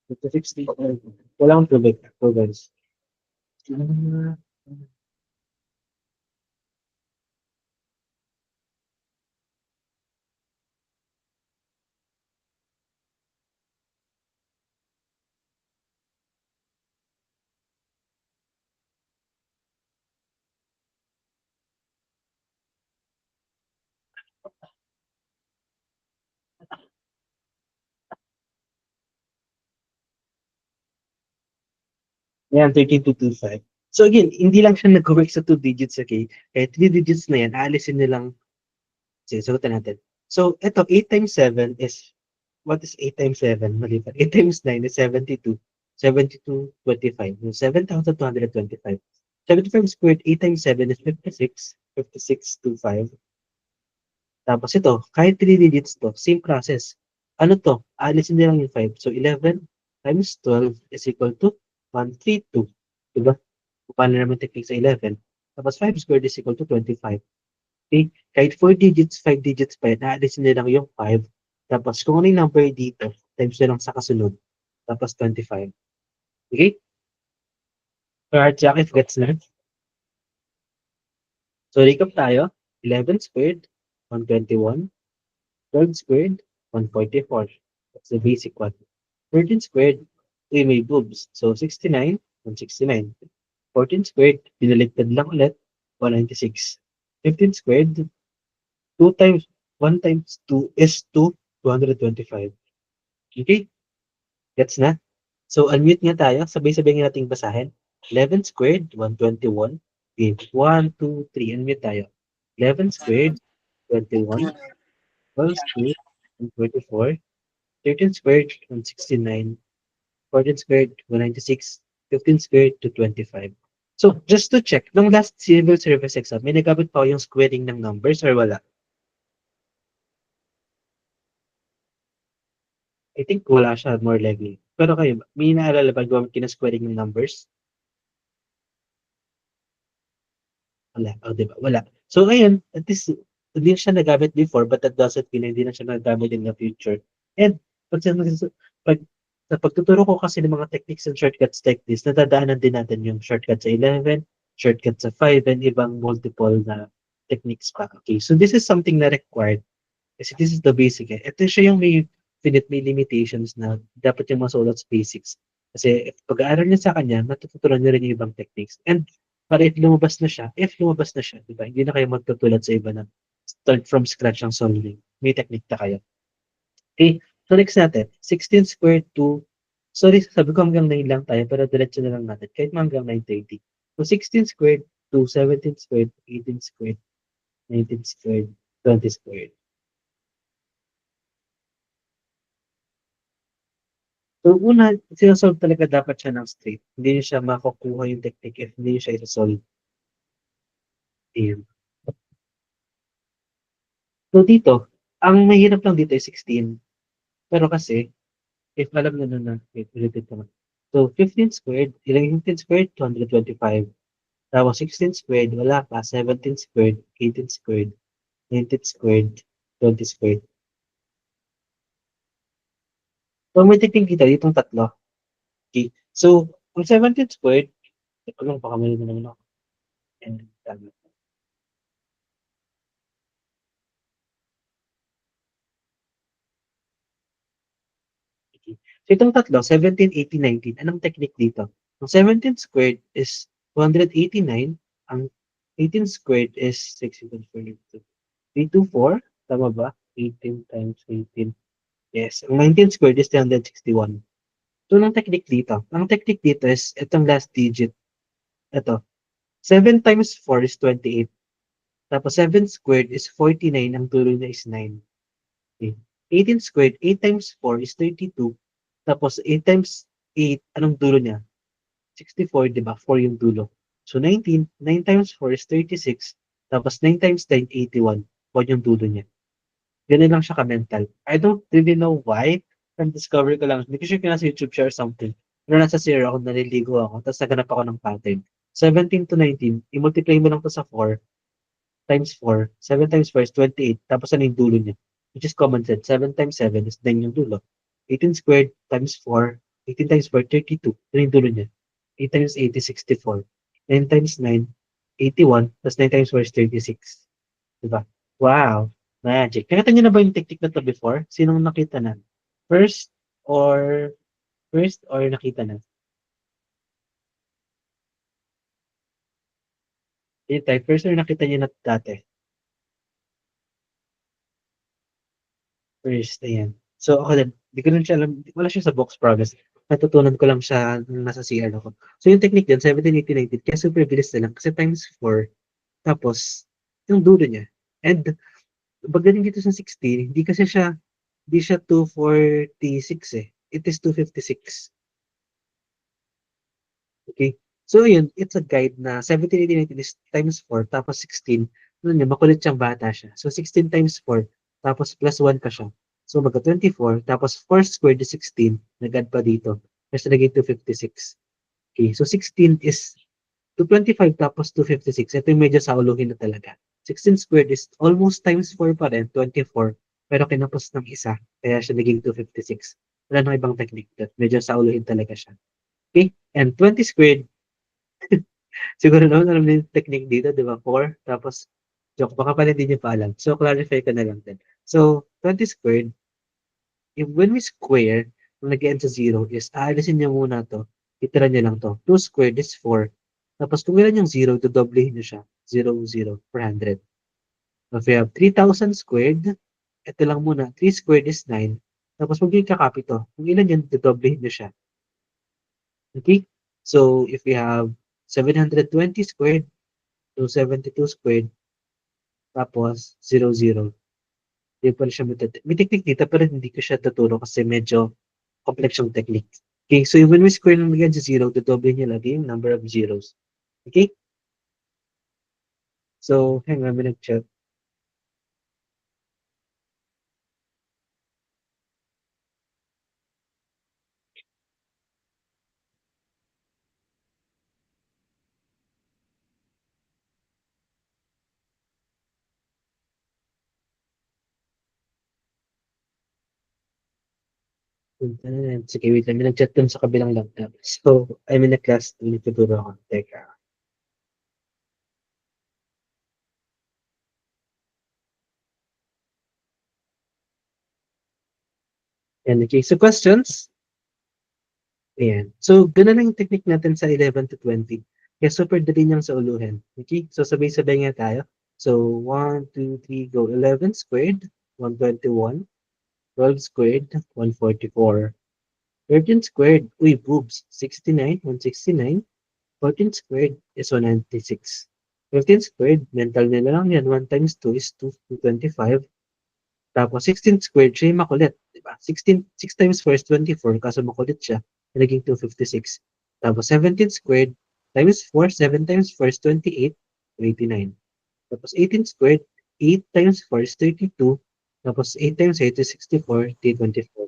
Speaker 1: But the 60, walang tubig. So, guys. Ayan, 13225. So again, hindi lang siya nag-work sa 2 digits, okay? Kaya 3 digits na yan, aalisin nilang, sige, sagutin natin. So, ito, 8 times 7 is, what is 8 times 7? Mali pa. 8 times 9 is 72. 7225. Yung 7,225. 75 squared, 8 times 7 is 56. 5625. Tapos ito, kahit 3 digits to, same process. Ano to? Alisin nilang yung 5. So, 11 times 12 is equal to 132. Diba? Kung paano naman technique sa 11. Tapos 5 squared is equal to 25. Okay? Kahit 4 digits, 5 digits pa yun, naalisin nilang yung 5. Tapos kung ano yung number dito, times na lang sa kasunod. Tapos 25. Okay? Alright, Jack, if gets na. So, recap tayo. 11 squared, 121. 12 squared, 144. That's the basic one. 13 squared, we may boobs. So, 69, 169. 14 squared, binaliktad lang ulit, 196. 15 squared, 2 times 1 times 2 is 2, 225. Okay? Gets na? So, unmute nga tayo. Sabay-sabay nga nating basahin. 11 squared, 121. Okay. 1, 2, 3. Unmute tayo. 11 squared, 21. 12 squared, 124. 13 squared, 169. 14 squared, 196. 15 squared, 225. So, just to check, nung last civil service exam, may nagamit pa yung squaring ng numbers or wala? I think wala siya, more likely. Pero kayo, may naalala ba gawin kina-squaring ng numbers? Wala. Oh, di ba? Wala. So, ngayon, at least, hindi siya nagamit before, but that doesn't mean na hindi na siya nagamit in the future. And, pag, pag, sa pagtuturo ko kasi ng mga techniques and shortcuts like this, nadadaanan din natin yung shortcut sa 11, shortcut sa 5, and ibang multiple na techniques pa. Okay, so this is something na required. Kasi this is the basic eh. Ito siya yung may finite, may limitations na dapat yung masulat sa basics. Kasi pag-aaral niya sa kanya, matututunan niyo rin yung ibang techniques. And para if lumabas na siya, di ba? Hindi na kayo magtutulad sa iba na start from scratch ang solving. May technique na kayo. Okay, so next natin, 16 squared to, sorry, sabi ko hanggang 9 lang tayo, pero diretso na lang natin, kahit hanggang 9:30. So 16 squared to 17 squared, 18 squared, 19 squared, 20 squared. So una, sinasolve talaga dapat siya ng straight. Hindi niyo siya makukuha yung technique if hindi niyo siya i-solve. Ayun. So dito, ang mahirap lang dito ay 16. Pero kasi, if alam nyo na wait, ulitin ko na. So 15 squared, ilang 15 squared? 225. Tapos 16 squared, wala pa. 17 squared, 18 squared, 19 squared, 20 squared. So may technique dito, itong tatlo. Okay. So, kung 17 squared, ito lang, baka may naman ako. And, okay. So itong tatlo, 17, 18, 19, anong technique dito? Ang 17 squared is 289, ang 18 squared is 6 equals 324, tama ba? 18 times 18. Yes. Ang 19 squared is 361. So, ang technique dito? Ang technique dito is itong last digit. Ito. 7 times 4 is 28. Tapos 7 squared is 49. Ang tuloy na is 9. Okay. 18 squared, 8 times 4 is 32. Tapos 8 times 8, anong dulo niya? 64, di ba? 4 yung dulo. So 19, 9 times 4 is 36. Tapos 9 times 10, 81. 1 yung dulo niya. Ganun lang siya ka-mental. I don't really know why. Discover ko lang. Hindi ko sure kung nasa YouTube share something. Pero nasa zero ako, naliligo ako. Tapos naganap ako ng pattern. 17 to 19, i-multiply mo lang to sa 4 times 4. 7 times 4 is 28. Tapos ano yung dulo niya? Which is common sense. 7 times 7 is 9 yung dulo. 18 squared times 4. 18 times 4, 32. Ano yung dulo niya? 8 times 8 is 64. 9 times 9, 81. Plus 9 times 4 is 36. Diba? Wow! Magic. Nakita niyo na ba yung technique na to before? Sinong nakita na? First or nakita na? Yun tayo, first or nakita niyo na dati? First, ayan. So, ako din, di ko rin siya alam, wala siya sa box promise. natutunan ko lang siya nung nasa CR ako. So yung technique diyan 17, 18, 19 kaya super bilis na lang kasi times 4 tapos yung dulo niya. And pagdating dito sa 16, hindi siya 246 eh. It is 256. Okay? So yun, it's a guide na 17, 18, 19 is times 4 tapos 16. Ano niya, makulit siyang bata siya. So 16 times 4 tapos plus 1 ka siya. So magka 24 tapos 4 squared is 16. Nag-add pa dito. Kasi naging 256. Okay, so 16 is 225 tapos 256. Ito yung medyo sauluhin na talaga. 16 squared is almost times 4 pa rin, 24. Pero kinapos ng isa, kaya siya naging 256. Wala nang ibang technique doon. Medyo sauluhin talaga siya. Okay? And 20 squared, siguro naman alam niyo yung technique dito, di ba? 4, tapos joke, baka pala hindi niyo pa alam. So, clarify ko na lang din. So, 20 squared, when we square, kung nag-end sa 0 is, aalisin niyo muna to. Itira niyo lang to. 2 squared is 4. Tapos kung ilan yung 0, dodoblehin niyo siya. 0, 0, 400. So, if we have 3,000 squared, ito lang muna. 3 squared is 9. Tapos magiging kakapit to. Kung ilan yan, dodoblehin niyo siya. Okay? So, if we have 720 squared, 272 squared, tapos 0, 0. Hindi pa rin siya may technique dito, pero hindi ko siya tuturo kasi medyo complex yung technique. Okay, so when we square ng yan sa 0, dodoble niya lagi yung number of zeros. Okay? So, hang on, may nag-check. Sige, wait lang. May nag-chat dun sa kabilang laptop. So, I'm in a class. Tinuturo ako. Teka. And okay, so questions? Ayan. So, ganun lang yung technique natin sa 11 to 20. Kaya super dali niyang sa uluhin. Okay? So, sabay-sabay nga tayo. So, 1, 2, 3, go. 11 squared, 121. 12 squared, 144. 13 squared, uy, boobs, 69, 169. 14 squared is 196. 15 squared, mental nila lang yan. 1 times 2 is 2, 225. Tapos 16 squared, siya yung makulit. Diba? 6 times 4 is 24, kaso makulit siya. Naging 256. Tapos 17 squared times 4, 7 times 4 is 28, 89. Tapos 18 squared, 8 times 4 is 32. Tapos 8 times 8 is 64, 324.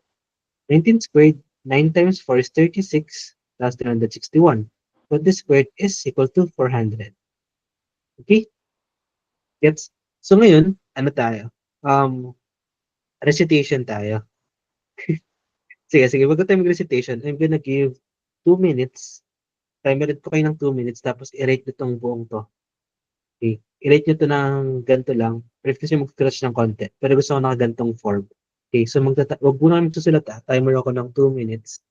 Speaker 1: 19 squared, 9 times 4 is 36, plus 361. 20 squared is equal to 400. Okay? Gets? So ngayon, ano tayo? Recitation tayo. Sige, sige. Bago tayo mag-recitation, I'm gonna give 2 minutes. Timer ko kayo ng 2 minutes, tapos i-rate nyo tong buong to. Okay? I-rate nyo to ng ganito lang. Pero if gusto nyo mag-scratch ng konti. Pero gusto ko nakagantong form. Okay, so wag muna kami susulat ah. Timer ako ng 2 minutes.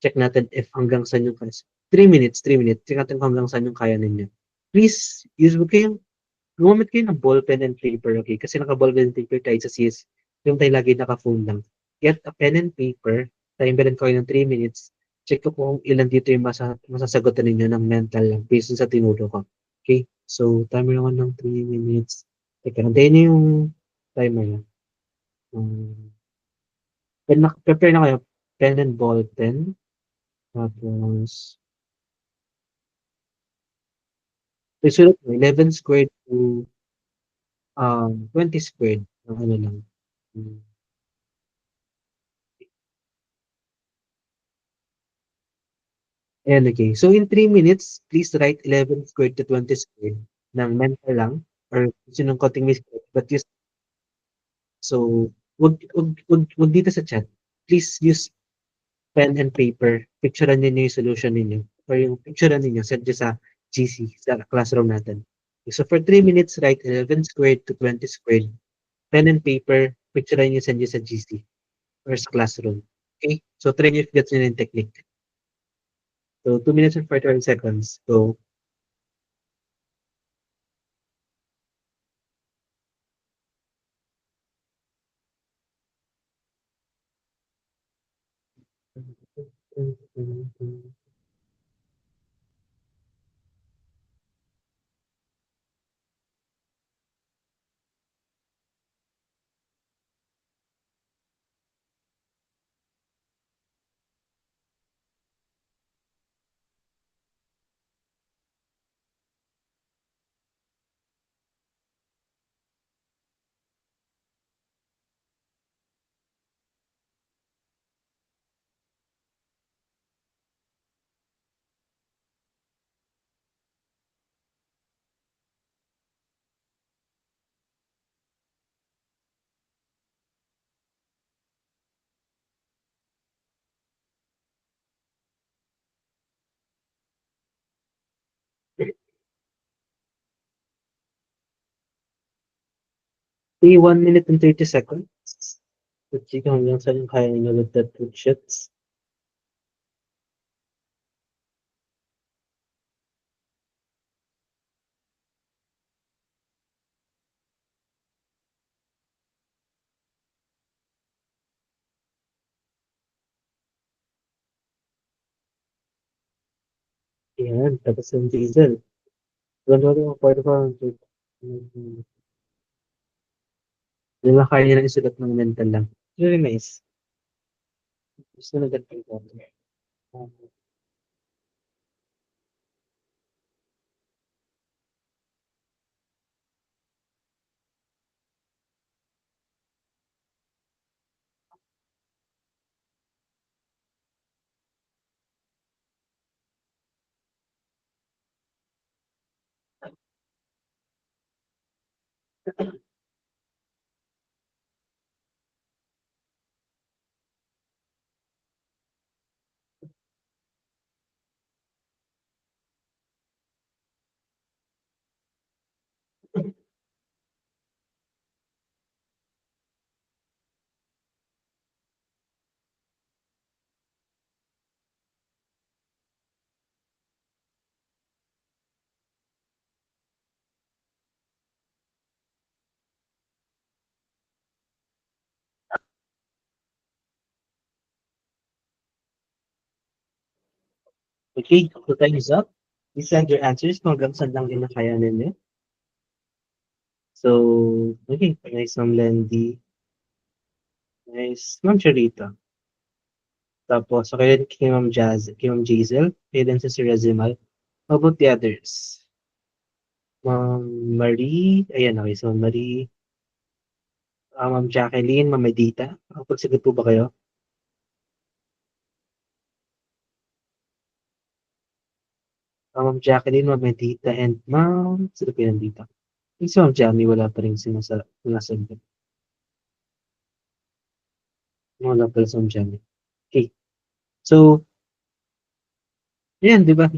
Speaker 1: Check natin if hanggang saan yung kaya. 3 minutes, 3 minutes. Check natin kung hanggang saan yung kaya ninyo. Please, gumamit kayo ng ball pen and paper, okay? Kasi naka-ball pen and paper tayo sa CS. Yung tayo lagi naka-phone lang. Get a pen and paper. Timerin ko kayo ng 3 minutes. Check ko kung ilan dito yung masasagutan ninyo ng mental lang based sa tinuro ko. Okay? So, timer ako ng 3 minutes. Teka, nantayin niyo yung timer lang. Prepare na kayo. Pen and ball pen. Tapos, susunod mo, 11 squared to 20 squared. Ang ano lang. Hmm. Ayan, okay. So, in 3 minutes, please write 11 squared to 20 squared ng mental lang or gusto nung konting mistake. But use, so, wag dito sa chat. Please use pen and paper. Picturean ninyo yung solution ninyo. Or yung picturean ninyo, send nyo sa GC, sa classroom natin. Okay, so, for 3 minutes, write 11 squared to 20 squared. Pen and paper, picturean nyo, send nyo sa GC or sa classroom. Okay? So, try nyo if gets nyo yung technique. So, 2 minutes and 41 seconds. So, Okay, 1 minute and 30 seconds. Let's see kung hanggang saan yung kaya niyo with the two shits. Ayan, tapos yung diesel. Ganda ko, pwede ko. Di ba kaya niya lang isulat ng mental lang. Very nice. Gusto na ganito ko. Okay, the time is up. Please send your answers kung hanggang saan lang din na kaya ninyo. So, okay, nice Ma'am Landy. Nice Ma'am Charita. Tapos, okay rin kay Ma'am Jazz, kay Ma'am Jazel, kay din si Rezimal. How about the others? Ma'am Marie, ayan, okay. So, Marie, Ma'am Jacqueline, Ma'am Medita. Pagsagot po ba kayo? Ma'am Jacqueline, Ma'am Medita, and Ma'am, sino pa yan dito? Yung si Ma'am Jamie, wala pa rin sinasagot. Wala pa rin si Ma'am Jamie. Okay. So, yan, di ba?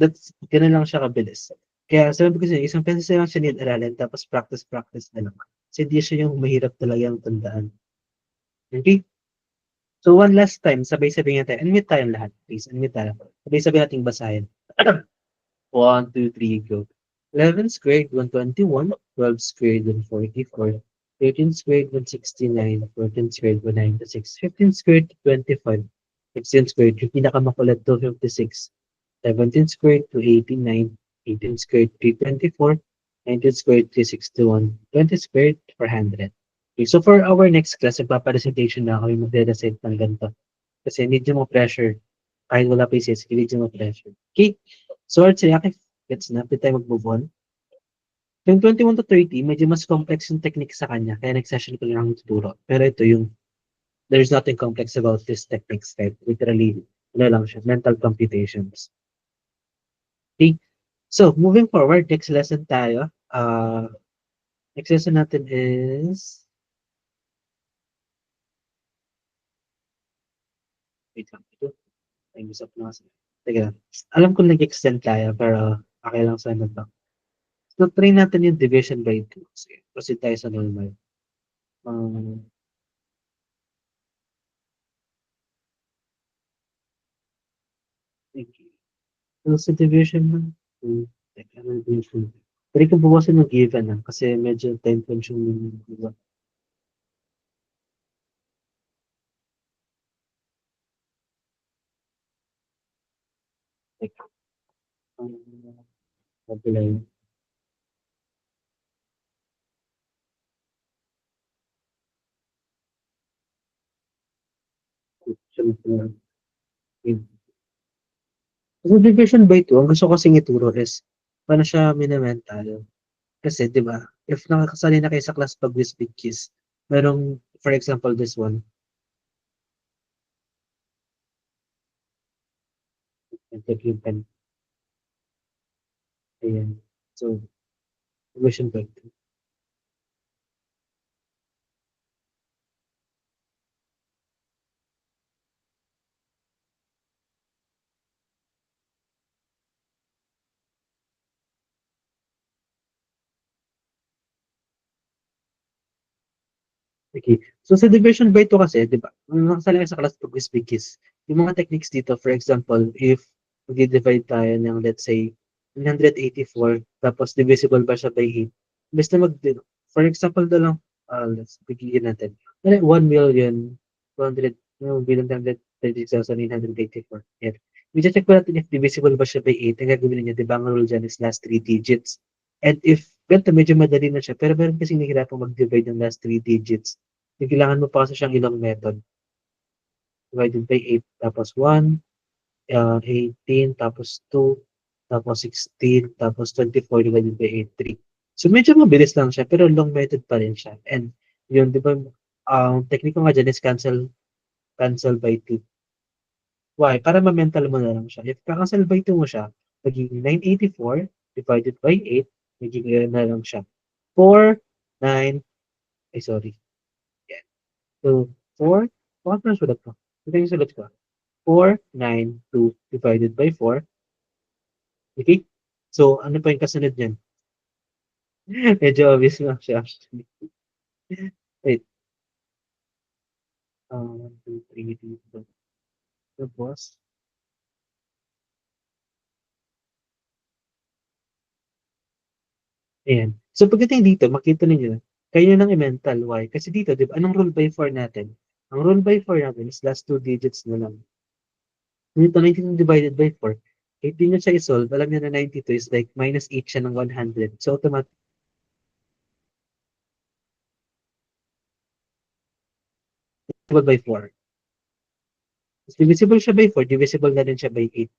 Speaker 1: Ganun lang siya kabilis. Kaya sabi ko sa'yo, isang beses lang siya need-aralin, tapos practice na lang. Kasi di siya yung mahirap talagang tandaan. Okay? So, one last time, sabay-sabay nga tayo. Unmute tayong lahat, please. Unmute tayo. Sabay-sabay nating basahin. 1, 2, 3, go. 11 squared, 121. 12 squared, 144. 13 squared, 169. 14 squared, 196. 15 squared, 25. 16 squared, yung pinakamakulat, 256. 17 squared, 289. 18 squared, 324. 19 squared, 361. 20 squared, 400. Okay, so for our next class, magpapresentation na ako yung magre-recite ng ganito. Kasi need nyo mo pressure. Kahit wala pa yung CSK, need nyo mo pressure. Okay? So, Arts Reactive, gets na. Pwede tayo mag-move on. Yung 21 to 30, medyo mas complex yung technique sa kanya. Kaya next session ko lang tuturo. Pero ito yung, there's nothing complex about this techniques. Right? Literally, ano lang siya, mental computations. Okay? So, moving forward, next lesson tayo. Next lesson natin is, wait lang, ito. Time is up na kasi. Teka, alam ko nag-extend tayo, pero okay lang sa ano ba. So, try natin yung division by 2. Sige, proceed tayo sa normal. Okay. So, sa division na, teka, ano division? Pwede ko bukasan ng given kasi medyo time consuming. Diba? Sabi lang yun. Siyempre, yun. Sa division by 2, ang gusto ko kasing ituro is paano siya mine-mental. Kasi 'di ba, if nakakasali na kayo sa class pag with big keys, merong for example this one, take yung pen, ayan. So, division by 2. Okay. So sa division by 2 kasi, 'di ba, ang nakasali kayo sa class pag with big keys, yung mga techniques dito, for example, if magdi-divide tayo ng let's say 184 tapos divisible ba siya by 8, imbes na for example na lang, let's bigyan natin, 1,200,000 bilang 136,984. Yan. I-check ko natin if divisible ba siya by 8. Ang gagawin niyo, 'di ba, ang rule diyan is last 3 digits. And if ganito medyo madali na siya, pero meron kasing nahihirapang mag-divide ng last 3 digits. Kailangan mo pa kasi siyang ilang method. Divided by 8, tapos 1, 18, tapos 2, tapos 16, tapos 24 divided by 8, 3. So medyo mabilis lang siya, pero long method pa rin siya. And yun, di ba, technique ko nga dyan is cancel by 2. Why? Para ma-mental mo na lang siya. If ka-cancel by 2 mo siya, magiging 984 divided by 8, magiging na lang siya. 4, 9, ay sorry. Yan. So, 4, bakit pa nasulat ko? Ito yung sulat ko. 4, 9, 2 divided by 4. Okay? So, ano pa yung kasunod niyan? Medyo obvious lang siya actually. Wait. 1, 2, 3, dito. Tapos, ayan. So, pagdating dito, makita ninyo, kayo lang i-mental. Why? Kasi dito, di ba, anong rule by 4 natin? Ang rule by 4 natin is last 2 digits na lang. Dito, 92 divided by 4. Kahit di nyo siya isolve, alam nyo na 92 is like minus 8 siya ng 100. So, automatic divisible by 4. Is divisible siya by 4, divisible na rin siya by 8.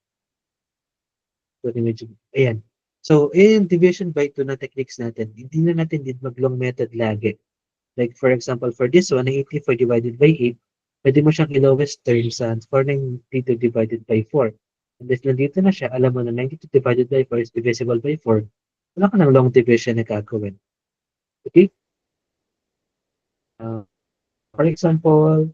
Speaker 1: So, medyo, ayan. So, in division by 2 na techniques natin, hindi na natin din mag-long method lagi. Like, for example, for this one, 84 divided by 8, pwede mo siyang i-lowest term sa 492 divided by 4. And if nandito na siya, alam mo na 92 divided by 4 is divisible by 4, wala ka ng long division na gagawin. Okay? Uh, for example,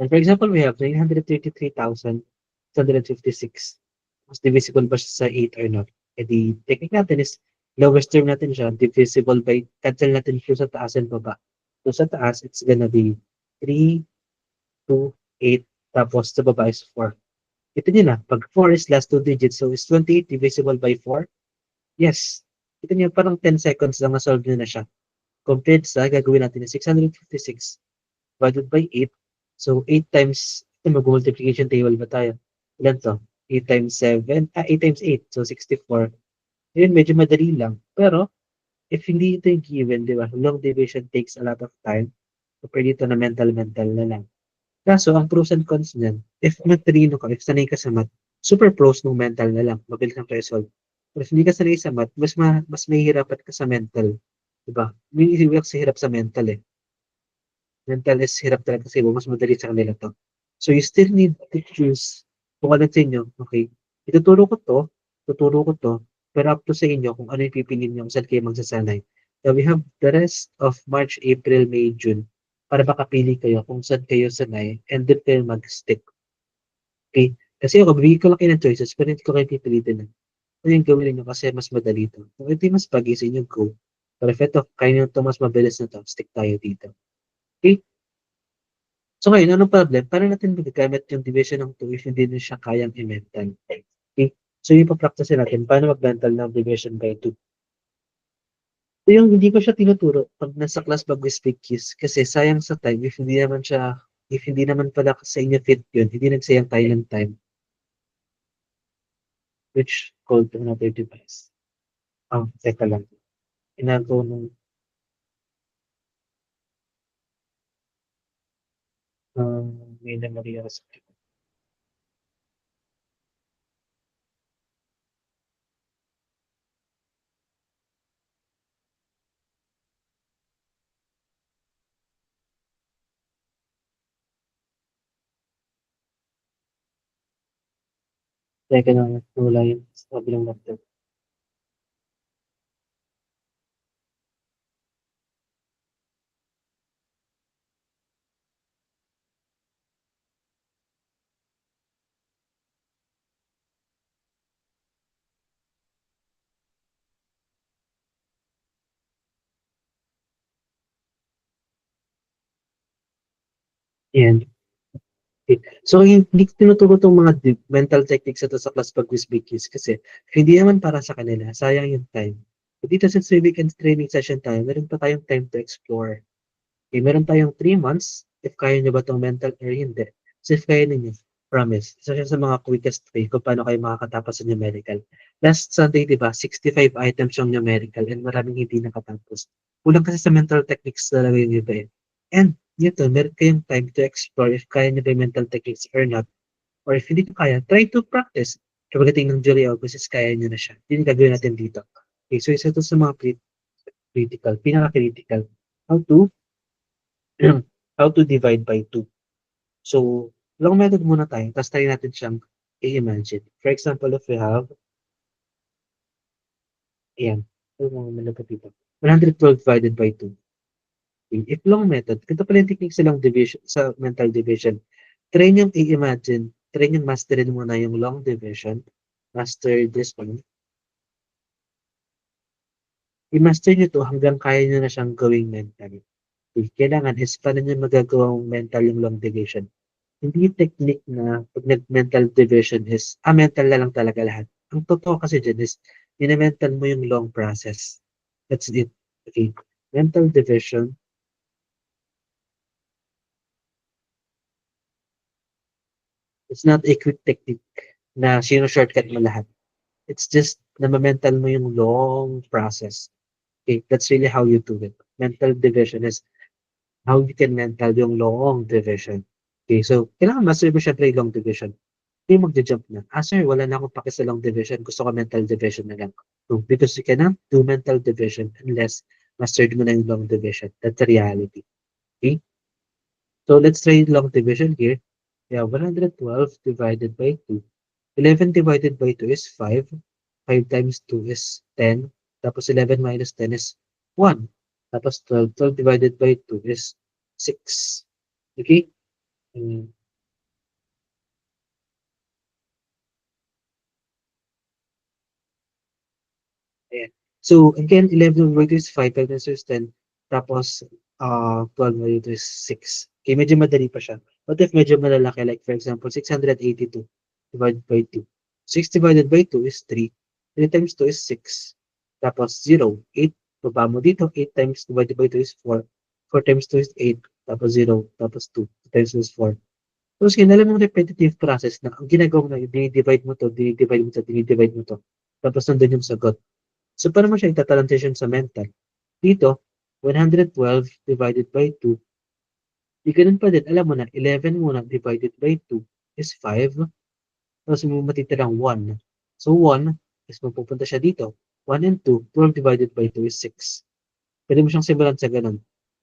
Speaker 1: and for example, we have 933,656. Mas divisible ba siya sa 8 or not? E di, technique natin is, lowest term natin siya, divisible by, cancel natin siya sa taas and baba. So sa taas, it's gonna be 3, 2, 8, tapos sa baba is 4. Ito nyo na, pag 4 is last 2 digits, so is 28 divisible by 4? Yes. Ito nyo, parang 10 seconds lang na-solve nyo na siya. Compared sa, gagawin natin na 656 divided by 8. So, 8 times, mag-multiplication table ba tayo? Ilan to? 8 times 7, 8 times 8. So, 64. Yun, medyo madali lang. Pero, if hindi ito yung given, di ba? Long division takes a lot of time. So, pwede ito na mental-mental na lang. Kaso, ang pros and cons niyan, if matalino ka, if sanay ka sa math, super pros nung mental na lang. Mabilis ang resolve. Pero if hindi ka sanay sa math, mas mahihirapan ka sa mental. Diba? May isip sa hirap sa mental eh. Mental is hirap talaga kasi mas madali sa kanila to. So you still need to choose kung ano sa inyo. Okay, ituturo ko to, pero up to sa inyo kung ano yung pipiliin nyo kung saan kayo magsasanay. So we have the rest of March, April, May, June para makapili kayo kung saan kayo sanay and then kayo mag-stick. Okay? Kasi ako, bibigyan ko lang kayo ng choices pero hindi ko kayo pipilitin. Ano yung gawin nyo kasi mas madali to. Kung ito yung mas bagay sa inyo, go. Pero if ito, kaya nyo ito mas mabilis na to, stick tayo dito. Okay? So ngayon, anong problem? Paano natin magagamit yung division ng 2 if hindi na siya kayang i-mental? Okay? So yung pa-practice natin, paano mag-mental ng division by 2? So yung hindi ko siya tinuturo pag nasa class bago speak keys kasi sayang sa time if hindi naman siya If hindi naman pala sa inyo fit yun, hindi nagsayang tayo ng time. Which called to another device. Teka lang. Ginagawa ng may memory ako sa teka lang, wala yun sa kabilang laptop. Ayan. Okay. So, hindi ko tinuturo tong mga mental techniques na 'to sa class pag quiz big quiz kasi hindi naman para sa kanila, sayang yung time. Dito since may weekend training session tayo, meron pa tayong time to explore. Okay, meron tayong 3 months if kaya niyo ba 'tong mental or hindi. So, if kaya ninyo, promise, isa siya sa mga quickest way kung paano kayo makakatapos sa numerical. Last Sunday, 'di ba, 65 items yung numerical and maraming hindi nakatapos. Kulang kasi sa mental techniques talaga yung iba, eh. And dito meron kayong time to explore if kaya niyo ba yung mental techniques or not, or if hindi niyo kaya, try to practice. Pagdating ng July, August is kaya niyo na siya. Yun yung gagawin natin dito. Okay, so isa 'to sa mga critical, pinaka-critical. How to how to divide by 2. So, long method muna tayo, tapos try natin siyang i-imagine. For example, if we have, ayan, yung mga malapit dito, 112 divided by 2. If long method, ganito pala yung technique sa long division, sa mental division. Try niyong i-imagine, try niyong masterin muna yung long division. Master this one. I-master niyo to hanggang kaya niyo na siyang gawing mental. Kailangan is paano niyo magagawang mental yung long division. Hindi yung technique na pag nag-mental division is, mental na lang talaga lahat. Ang totoo kasi dyan is, mine-mental mo yung long process. That's it. Okay. Mental division is not a quick technique na sino-shortcut mo lahat. It's just na ma-mental mo yung long process. Okay, that's really how you do it. Mental division is how you can mental yung long division. Okay, so kailangan master mo syempre yung long division. Hindi magja-jump na. Sir, wala na akong paki sa long division. Gusto ko mental division na lang. No, because you cannot do mental division unless mastered mo na yung long division. That's the reality. Okay? So let's try long division here. Yeah, 112 divided by 2. 11 divided by 2 is 5. 5 times 2 is 10. Tapos 11 minus 10 is 1. Tapos 12. 12 divided by 2 is 6. Okay? Mm, Ayan. So, again, 11 over 2 is 5. 5 times 2 is 10. Tapos, 12 over 2 is 6. Okay, medyo madali pa siya. What if medyo malalaki? Like, for example, 682 divided by 2. 6 divided by 2 is 3. 3 times 2 is 6. Tapos, 0. 8. Baba mo dito. 8 times divided by 2 is 4. 4 times 2 is 8. Tapos 0. Tapos 2. 2 times 2 is 4. Tapos, kinala mong repetitive process na ang ginagawa mo na, dinidivide mo to, dinidivide mo to, dinidivide mo to. Tapos, nandun yung sagot. So, paano mo siya ita-transition sa mental? Dito, 112 divided by 2, di ganun pa din. Alam mo na, 11 muna divided by 2 is 5. Tapos may matitirang 1. So, 1 is mapupunta siya dito. 1 and 2, 12 divided by 2 is 6. Pwede mo siyang simulan sa ganun.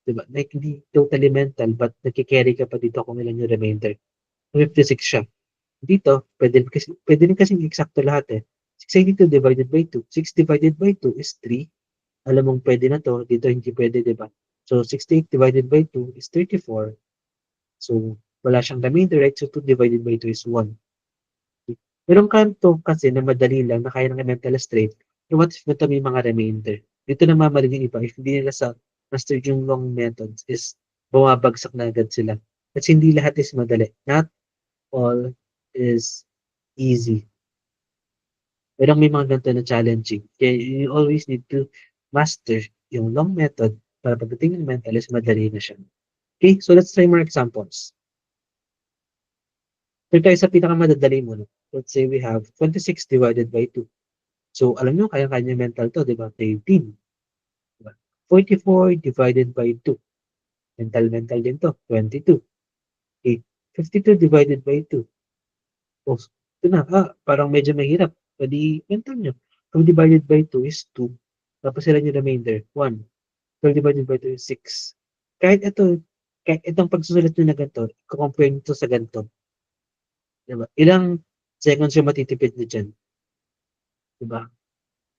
Speaker 1: Diba? Like, hindi totally mental, but nagkikerry ka pa dito kung ilan yung remainder. 56 siya. Dito, pwede rin kasing eksakto lahat eh. 682 divided by 2. 6 divided by 2 is 3. Alam mong pwede na 'to, dito hindi pwede, 'di ba? So, 68 divided by 2 is 34. So, wala siyang remainder, right? So, 2 divided by 2 is 1. Merong kanto kasi na madali lang na kaya ng mental straight. Pero what if ito may mga remainder? Dito namamaling yung iba. If hindi nila sa master yung long methods is bumabagsak na agad sila. Kasi hindi lahat is madali. Not all is easy. Pero may mga ganito na challenging. Kaya you always need to master yung long method para pagdating ng mental is madali na siya. Okay, so let's try more examples. So tayo sa pinakamadadali muna. Let's say we have 26 divided by 2. So alam nyo, kaya-kanya mental to, di ba? 13. Diba? 44 divided by 2. Mental din to. 22. Okay. 52 divided by 2. Oh, ito na. Parang medyo mahirap. Pwede mental nyo. 2 divided by 2 is 2. Tapos sila yung remainder, 1. 12 divided by 2 is 6. Kahit ito, kahit itong pagsusulat nyo na ganito, compare nyo to sa ganito. Diba? Ilang seconds yung matitipid nyo dyan? Diba?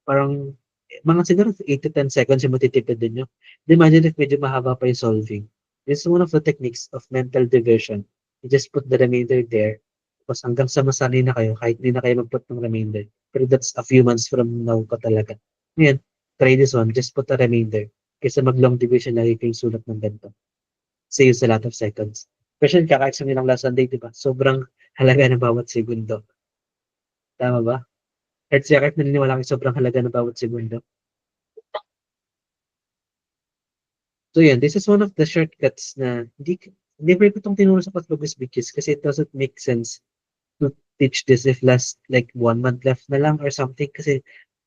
Speaker 1: Parang mga siguro 8 to 10 seconds yung matitipid din nyo. Imagine if medyo mahaba pa yung solving. This is one of the techniques of mental division. You just put the remainder there. Tapos hanggang sa masanay na kayo, kahit hindi na kayo mag-put ng remainder. Pero that's a few months from now pa talaga. Ngayon, try this one. Just put a remainder. Kaysa mag-long division lagi kayong sulat ng ganito. Saves a lot of seconds. Kasi kaka-exam nilang last Sunday, di ba? Sobrang halaga ng bawat segundo. Tama ba? Kahit siya kahit naniniwala kayo sobrang halaga ng bawat segundo. So yan, this is one of the shortcuts na never ko itong tinuro sa Patlogos Beaches kasi it doesn't make sense to teach this if last like 1 month left na lang or something kasi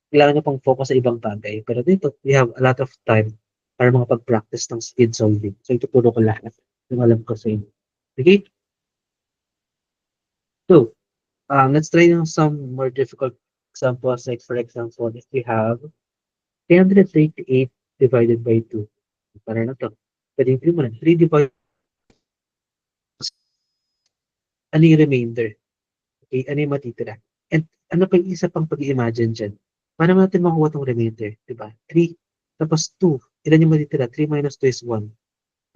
Speaker 1: kailangan nyo pang focus sa ibang bagay. Pero dito, we have a lot of time para makapag-practice ng speed solving. So ituturo ko lahat yung alam ko sa inyo. Okay? So, let's try some more difficult examples. Like for example, if we have 338 divided by 2. Para na to. Pwede yung mo na. 3 divided ano yung remainder? Okay, ano yung matitira? And ano pa yung isa pang pag-i-imagine dyan? Paano natin makuha tong remainder? Diba? 3, tapos 2. Ilan yung matitira? 3 minus 2 is 1.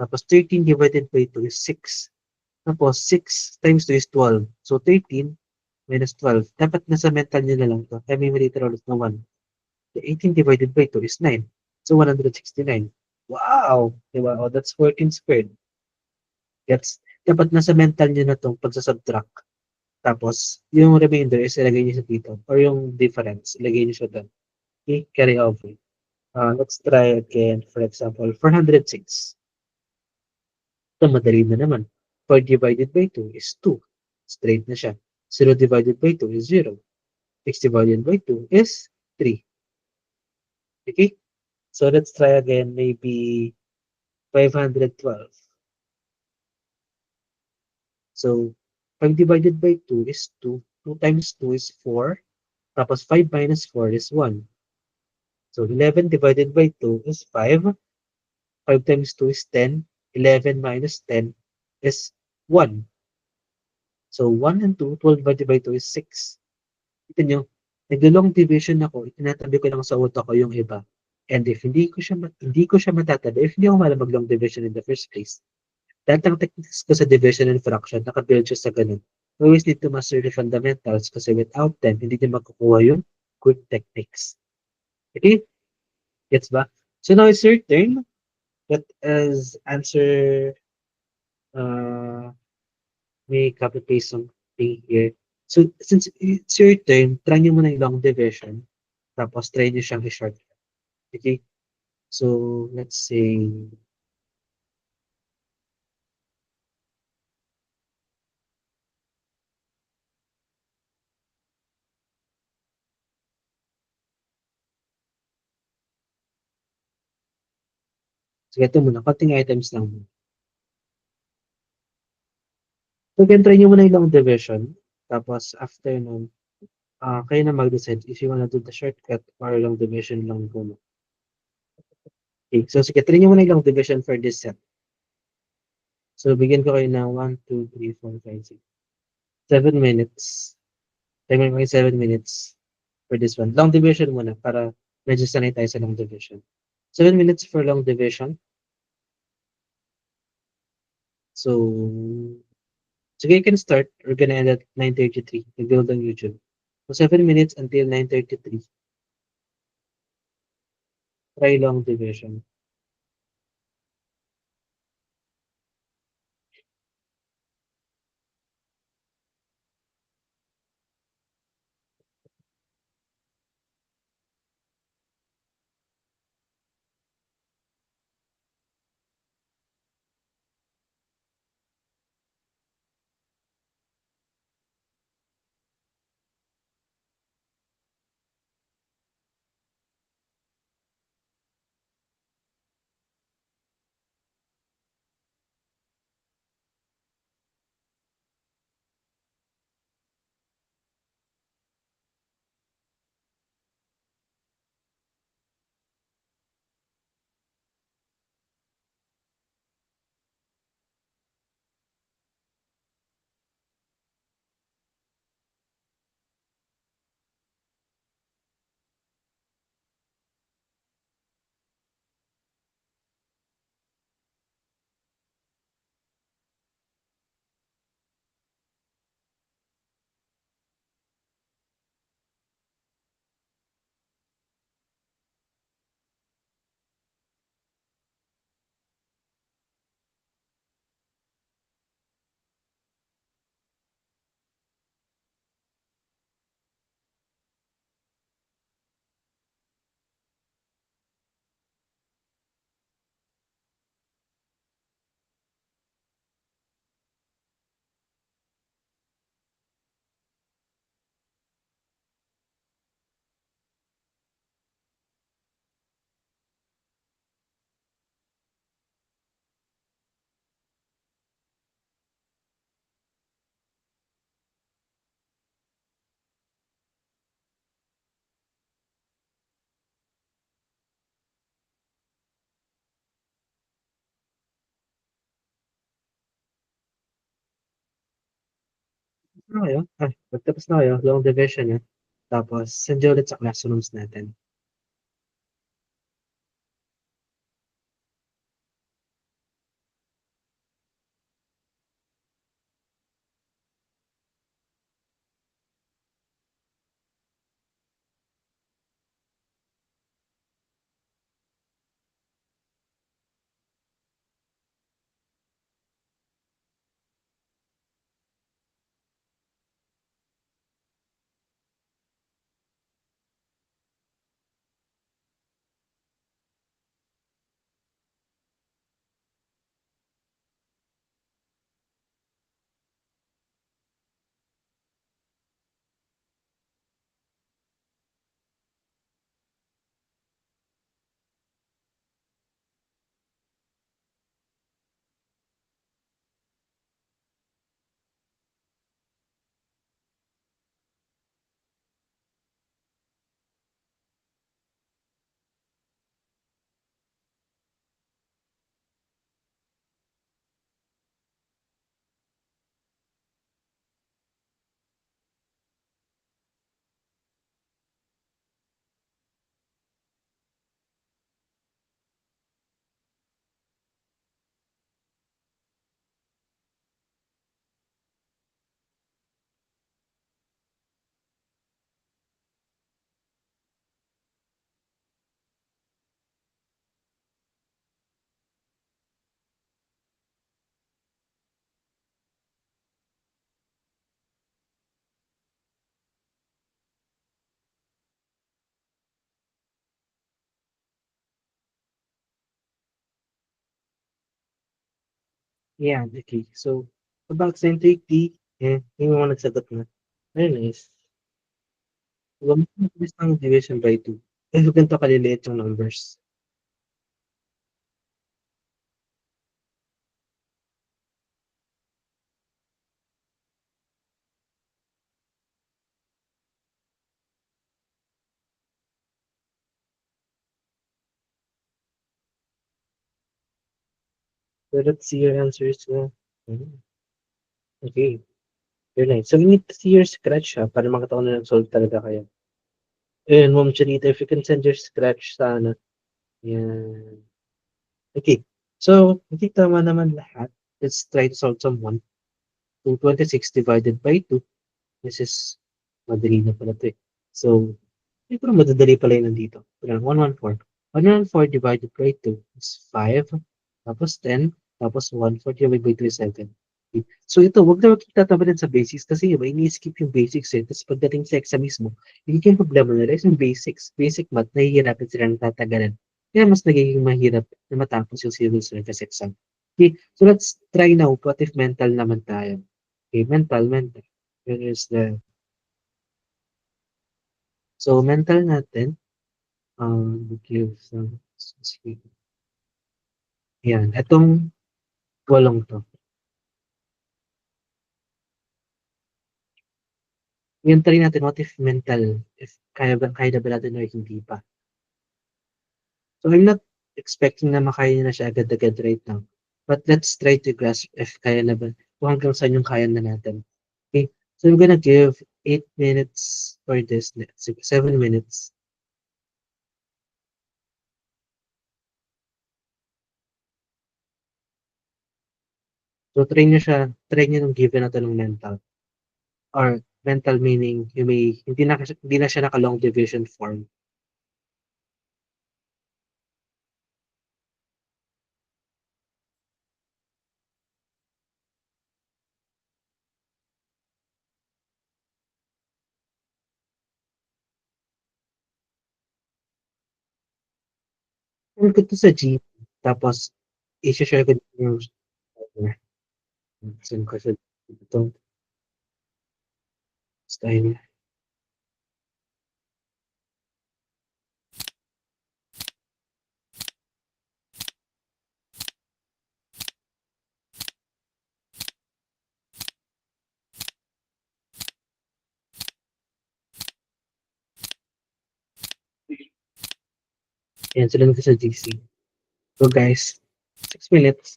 Speaker 1: Tapos 13 divided by 2 is 6. Tapos 6 times 2 is 12. So 13 minus 12. Dapat nasa mental nyo na lang to. Kaya may matitira ulit na 1. The 18 divided by 2 is 9. So 169. Wow! Diba? Oh, that's 14 squared. That's, dapat nasa mental nyo na itong pagsasubtract. Tapos, yung remainder is ilagay nyo sa dito. Or yung difference, ilagay nyo siya doon. Okay, carry over. Let's try again. For example, 406. Ito, madali na naman. 4 divided by 2 is 2. Straight na siya. 0 divided by 2 is 0. 6 divided by 2 is 3. Okay? So, let's try again. Maybe 512. So, 5 divided by 2 is 2. 2 times 2 is 4. Tapos 5 minus 4 is 1. So 11 divided by 2 is 5. 5 times 2 is 10. 11 minus 10 is 1. So 1 and 2, 12 divided by 2 is 6. Ito nyo, nag-long division ako, itinatabi ko lang sa utak ko yung iba. And if hindi ko siya matatabi, if hindi ako malam mag-long division in the first place, lahat ng techniques ko sa division and fraction, nakabuild siya sa ganun. You always need to master the fundamentals kasi without them, hindi nyo makukuha yung good techniques. Okay? Gets ba? So now it's your turn. Let us answer, may copy paste something here. So since it's your turn, try nyo muna yung long division. Tapos try nyo siyang i-shortcut. Okay? So let's say, sige ito muna, konting items lang muna. So again, try nyo muna yung long division. Tapos after nun, kayo na mag-decide if you wanna do the shortcut or long division lang muna. Okay, so sige, try nyo muna yung long division for this set. So bigyan ko kayo ng 1, 2, 3, 4, 5, 6, 7 minutes. Timer ko kayo 7 minutes for this one. Long division muna para medyo sanay tayo sa long division. 7 minutes for long division. So, sige, you can start. We're gonna end at 9:33. Nag-build on YouTube. So, 7 minutes until 9:33. Try long division. na kayo, magtapos na kayo, long division niyo, tapos send niyo ulit sa classrooms natin. Yeah, okay. So, about scientific, yung mga nagsagot na. Very nice. Huwag mo mabilis ng division by 2. Kasi ganito kaliliit yung numbers. So, let's see your answers na. Okay, very nice. So, we need to see your scratch para makita ko na nag-solve talaga kayo. And Ma'am Chinita, if you can send your scratch sana. Yan. Okay. So, hindi tama naman lahat. Let's try to solve some 1. 226 divided by 2. This is madali na pala ito eh. So, siguro madadali pala yun nandito. 114. 114 divided by 2 is 5. Tapos 10. Tapos 140 divided by 2 is 7. Okay. So ito, wag na wag tatabanan sa basics kasi iba, ini-skip yung basics eh. Tapos pagdating sa exam mismo, yung problema nila is yung basics. Basic math, nahihirapan sila ng tatagalan. Kaya mas nagiging mahirap na matapos yung civil service exam. Okay, so let's try now. What if mental naman tayo? Okay, mental. Where is the... So, mental natin, give some... Sige. Yan, etong walong to. Yung try natin, what if mental, if kaya na ba natin or hindi pa. So, I'm not expecting na makaya na siya agad-agad right now. But let's try to grasp if kaya na ba, kung hanggang saan yung kaya na natin. Okay, so I'm gonna give 8 minutes for this, 7 minutes. So, try nyo nung given na to ng mental. Or mental meaning, you may, hindi na siya naka-long division form. Send ko to sa G, tapos, i-share ko din yung send ko sa ito. Style. Yan, sila ko sa GC. So guys, 6 minutes.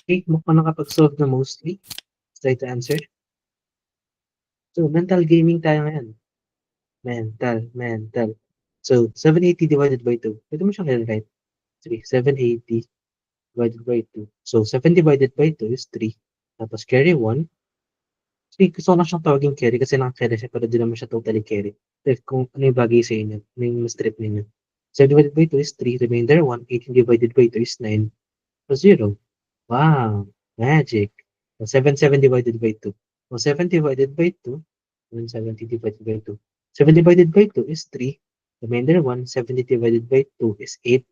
Speaker 1: Okay, mukhang nakapag-solve na mostly. Let's try to answer. So, mental gaming tayo ngayon. Mental. So, 780 divided by 2. Pwede mo siyang i-write. 3. 780 divided by 2. So, 7 divided by 2 is 3. Tapos, carry 1. Kasi gusto ko na siyang tawagin carry kasi naka-carry siya pero di naman siya totally carry. So, kung ano yung bagay sa inyo, ano yung strip ninyo. 7 divided by 2 is 3. Remainder 1. 18 divided by 2 is 9. So, 0. Wow! Magic! So, 7 divided by 2. So, 7 divided by 2. 170 divided by 2. 7 divided by 2 is 3. Remainder 1. 70 divided by 2 is 8.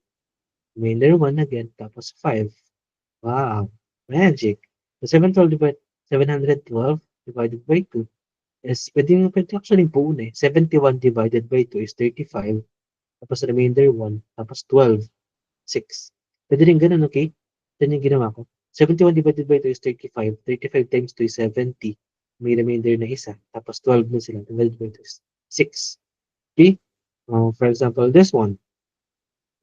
Speaker 1: Remainder 1 again. Tapos 5. Wow! Magic! So, 712 divided by 2 is, pwede actually buo na eh. 71 divided by 2 is 35. Tapos remainder 1. Tapos 12. 6. Pwede rin ganun, okay? Yan yung ginawa ko. 71 divided by 2 is 35. 35 times 2 is 70. May remainder na isa. Tapos 12 na sila. Divided by 2 is 6. Okay? For example, this one.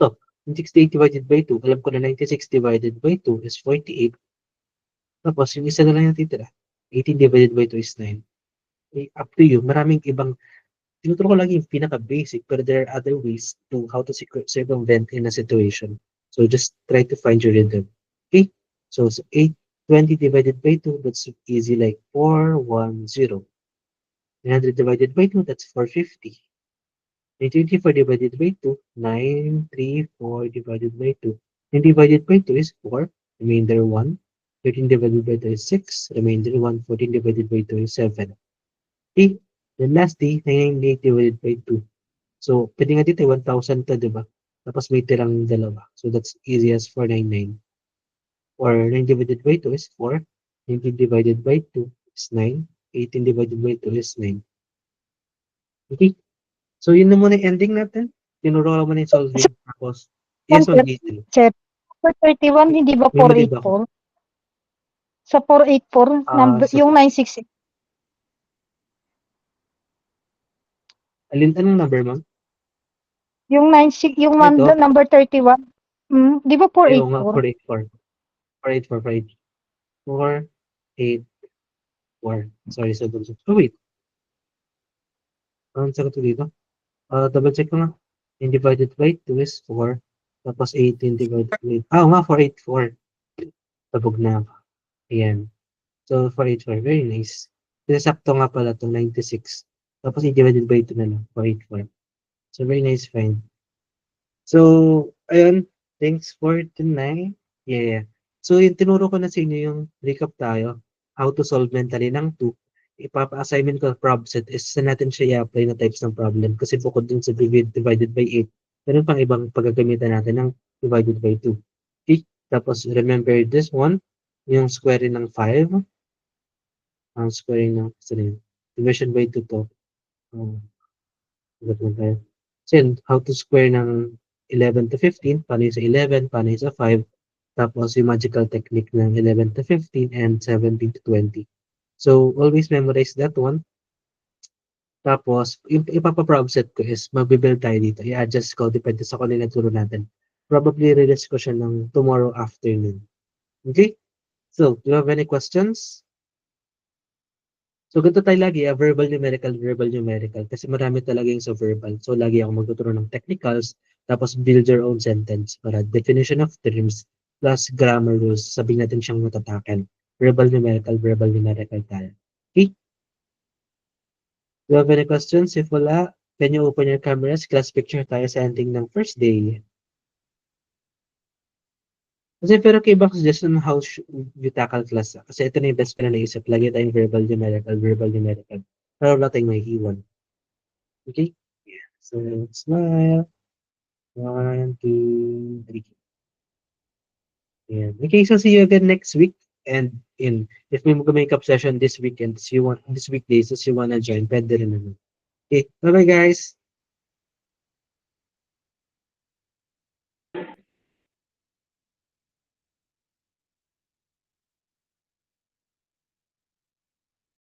Speaker 1: So, 68 divided by 2. Alam ko na 96 divided by 2 is 48. Tapos, yung isa na lang yung titira. 18 divided by 2 is 9. Okay, up to you. Maraming ibang, tinuturo ko lagi yung pinaka-basic, pero there are other ways to how to circumvent in a situation. So, just try to find your rhythm. Okay? So 820 divided by 2, that's easy, like 410. 900 divided by 2, that's 450. 924 divided by 2, 934 divided by 2. 9 divided by 2 is 4, remainder 1. 13 divided by 2 is 6, remainder 1. 14 divided by 2 is 7. Okay? Then lastly, 998 divided by 2. So, pwede nga dito 1,000 to, di ba? Tapos may tirang dalawa. So, that's easy as 499. Or 9 divided by 2 is 4. 19 divided by 2 is 9. 18 divided by 2 is 9. Okay? So, yun na muna yung ending natin. Tinuro ko muna yung solving. Tapos, yes,
Speaker 3: Sir,
Speaker 1: mag-detail.
Speaker 3: Sir, for 31, hindi ba
Speaker 1: May mali ba ako?
Speaker 3: 484? Sa 484, number,
Speaker 1: So,
Speaker 3: yung 966.
Speaker 1: anong number, ma'am?
Speaker 3: Yung 96, yung
Speaker 1: Ito?
Speaker 3: number 31. Di ba
Speaker 1: Ayaw nga,
Speaker 3: 484?
Speaker 1: 484. 484. Sorry, so, oh, wait. Anong sagot ko dito? Double check ko nga. 9 divided by 2 is 4. Tapos 18 divided by... nga, 484. Tabog na ako. Ayan. So, 484. Very nice. Kasi sakto nga pala itong 96. Tapos 8 divided by 2 na lang. 484. So, very nice find. So, ayun. Thanks for tonight. Yeah. So, yung tinuro ko na sa inyo yung recap tayo. How to solve mentally ng 2. Ipapa-assignment ko prob set is saan natin siya i-apply na types ng problem. Kasi bukod dun sa divided by 8, meron pang ibang paggagamitan natin ng divided by 2. Okay? Tapos, remember this one, yung squaring ng 5. Ang squaring ng, division by 2 to. So, how to square ng 11 to 15, paano yung sa 11, paano yung sa 5, tapos yung magical technique ng 11 to 15 and 17 to 20. So, always memorize that one. Tapos, yung ipapa-prob set ko is, mabibuild tayo dito. I-adjust ko, depende sa kung nila turo natin. Probably release ko siya ng tomorrow afternoon. Okay? So, do you have any questions? So, ganito tayo lagi, verbal, numerical. Kasi marami talaga yung sa verbal. So, lagi ako magtuturo ng technicals, tapos build your own sentence para definition of terms, plus grammar rules, sabihin natin siyang matatakan. Verbal, numerical tayo. Okay? Do you have any questions? If wala, can you open your cameras? Class picture tayo sa ending ng first day. Kasi pero kay ibang suggestion how you tackle class. Kasi ito na yung best ko na naisip. Lagi tayong verbal, numerical. Pero wala tayong may iwan. Okay? Yeah. So, smile. 1, 2, 3. Yeah. Okay, so see you again next week. And if may makeup session this weekend, this weekdays, you wanna join, pwede rin naman. Okay, bye-bye guys.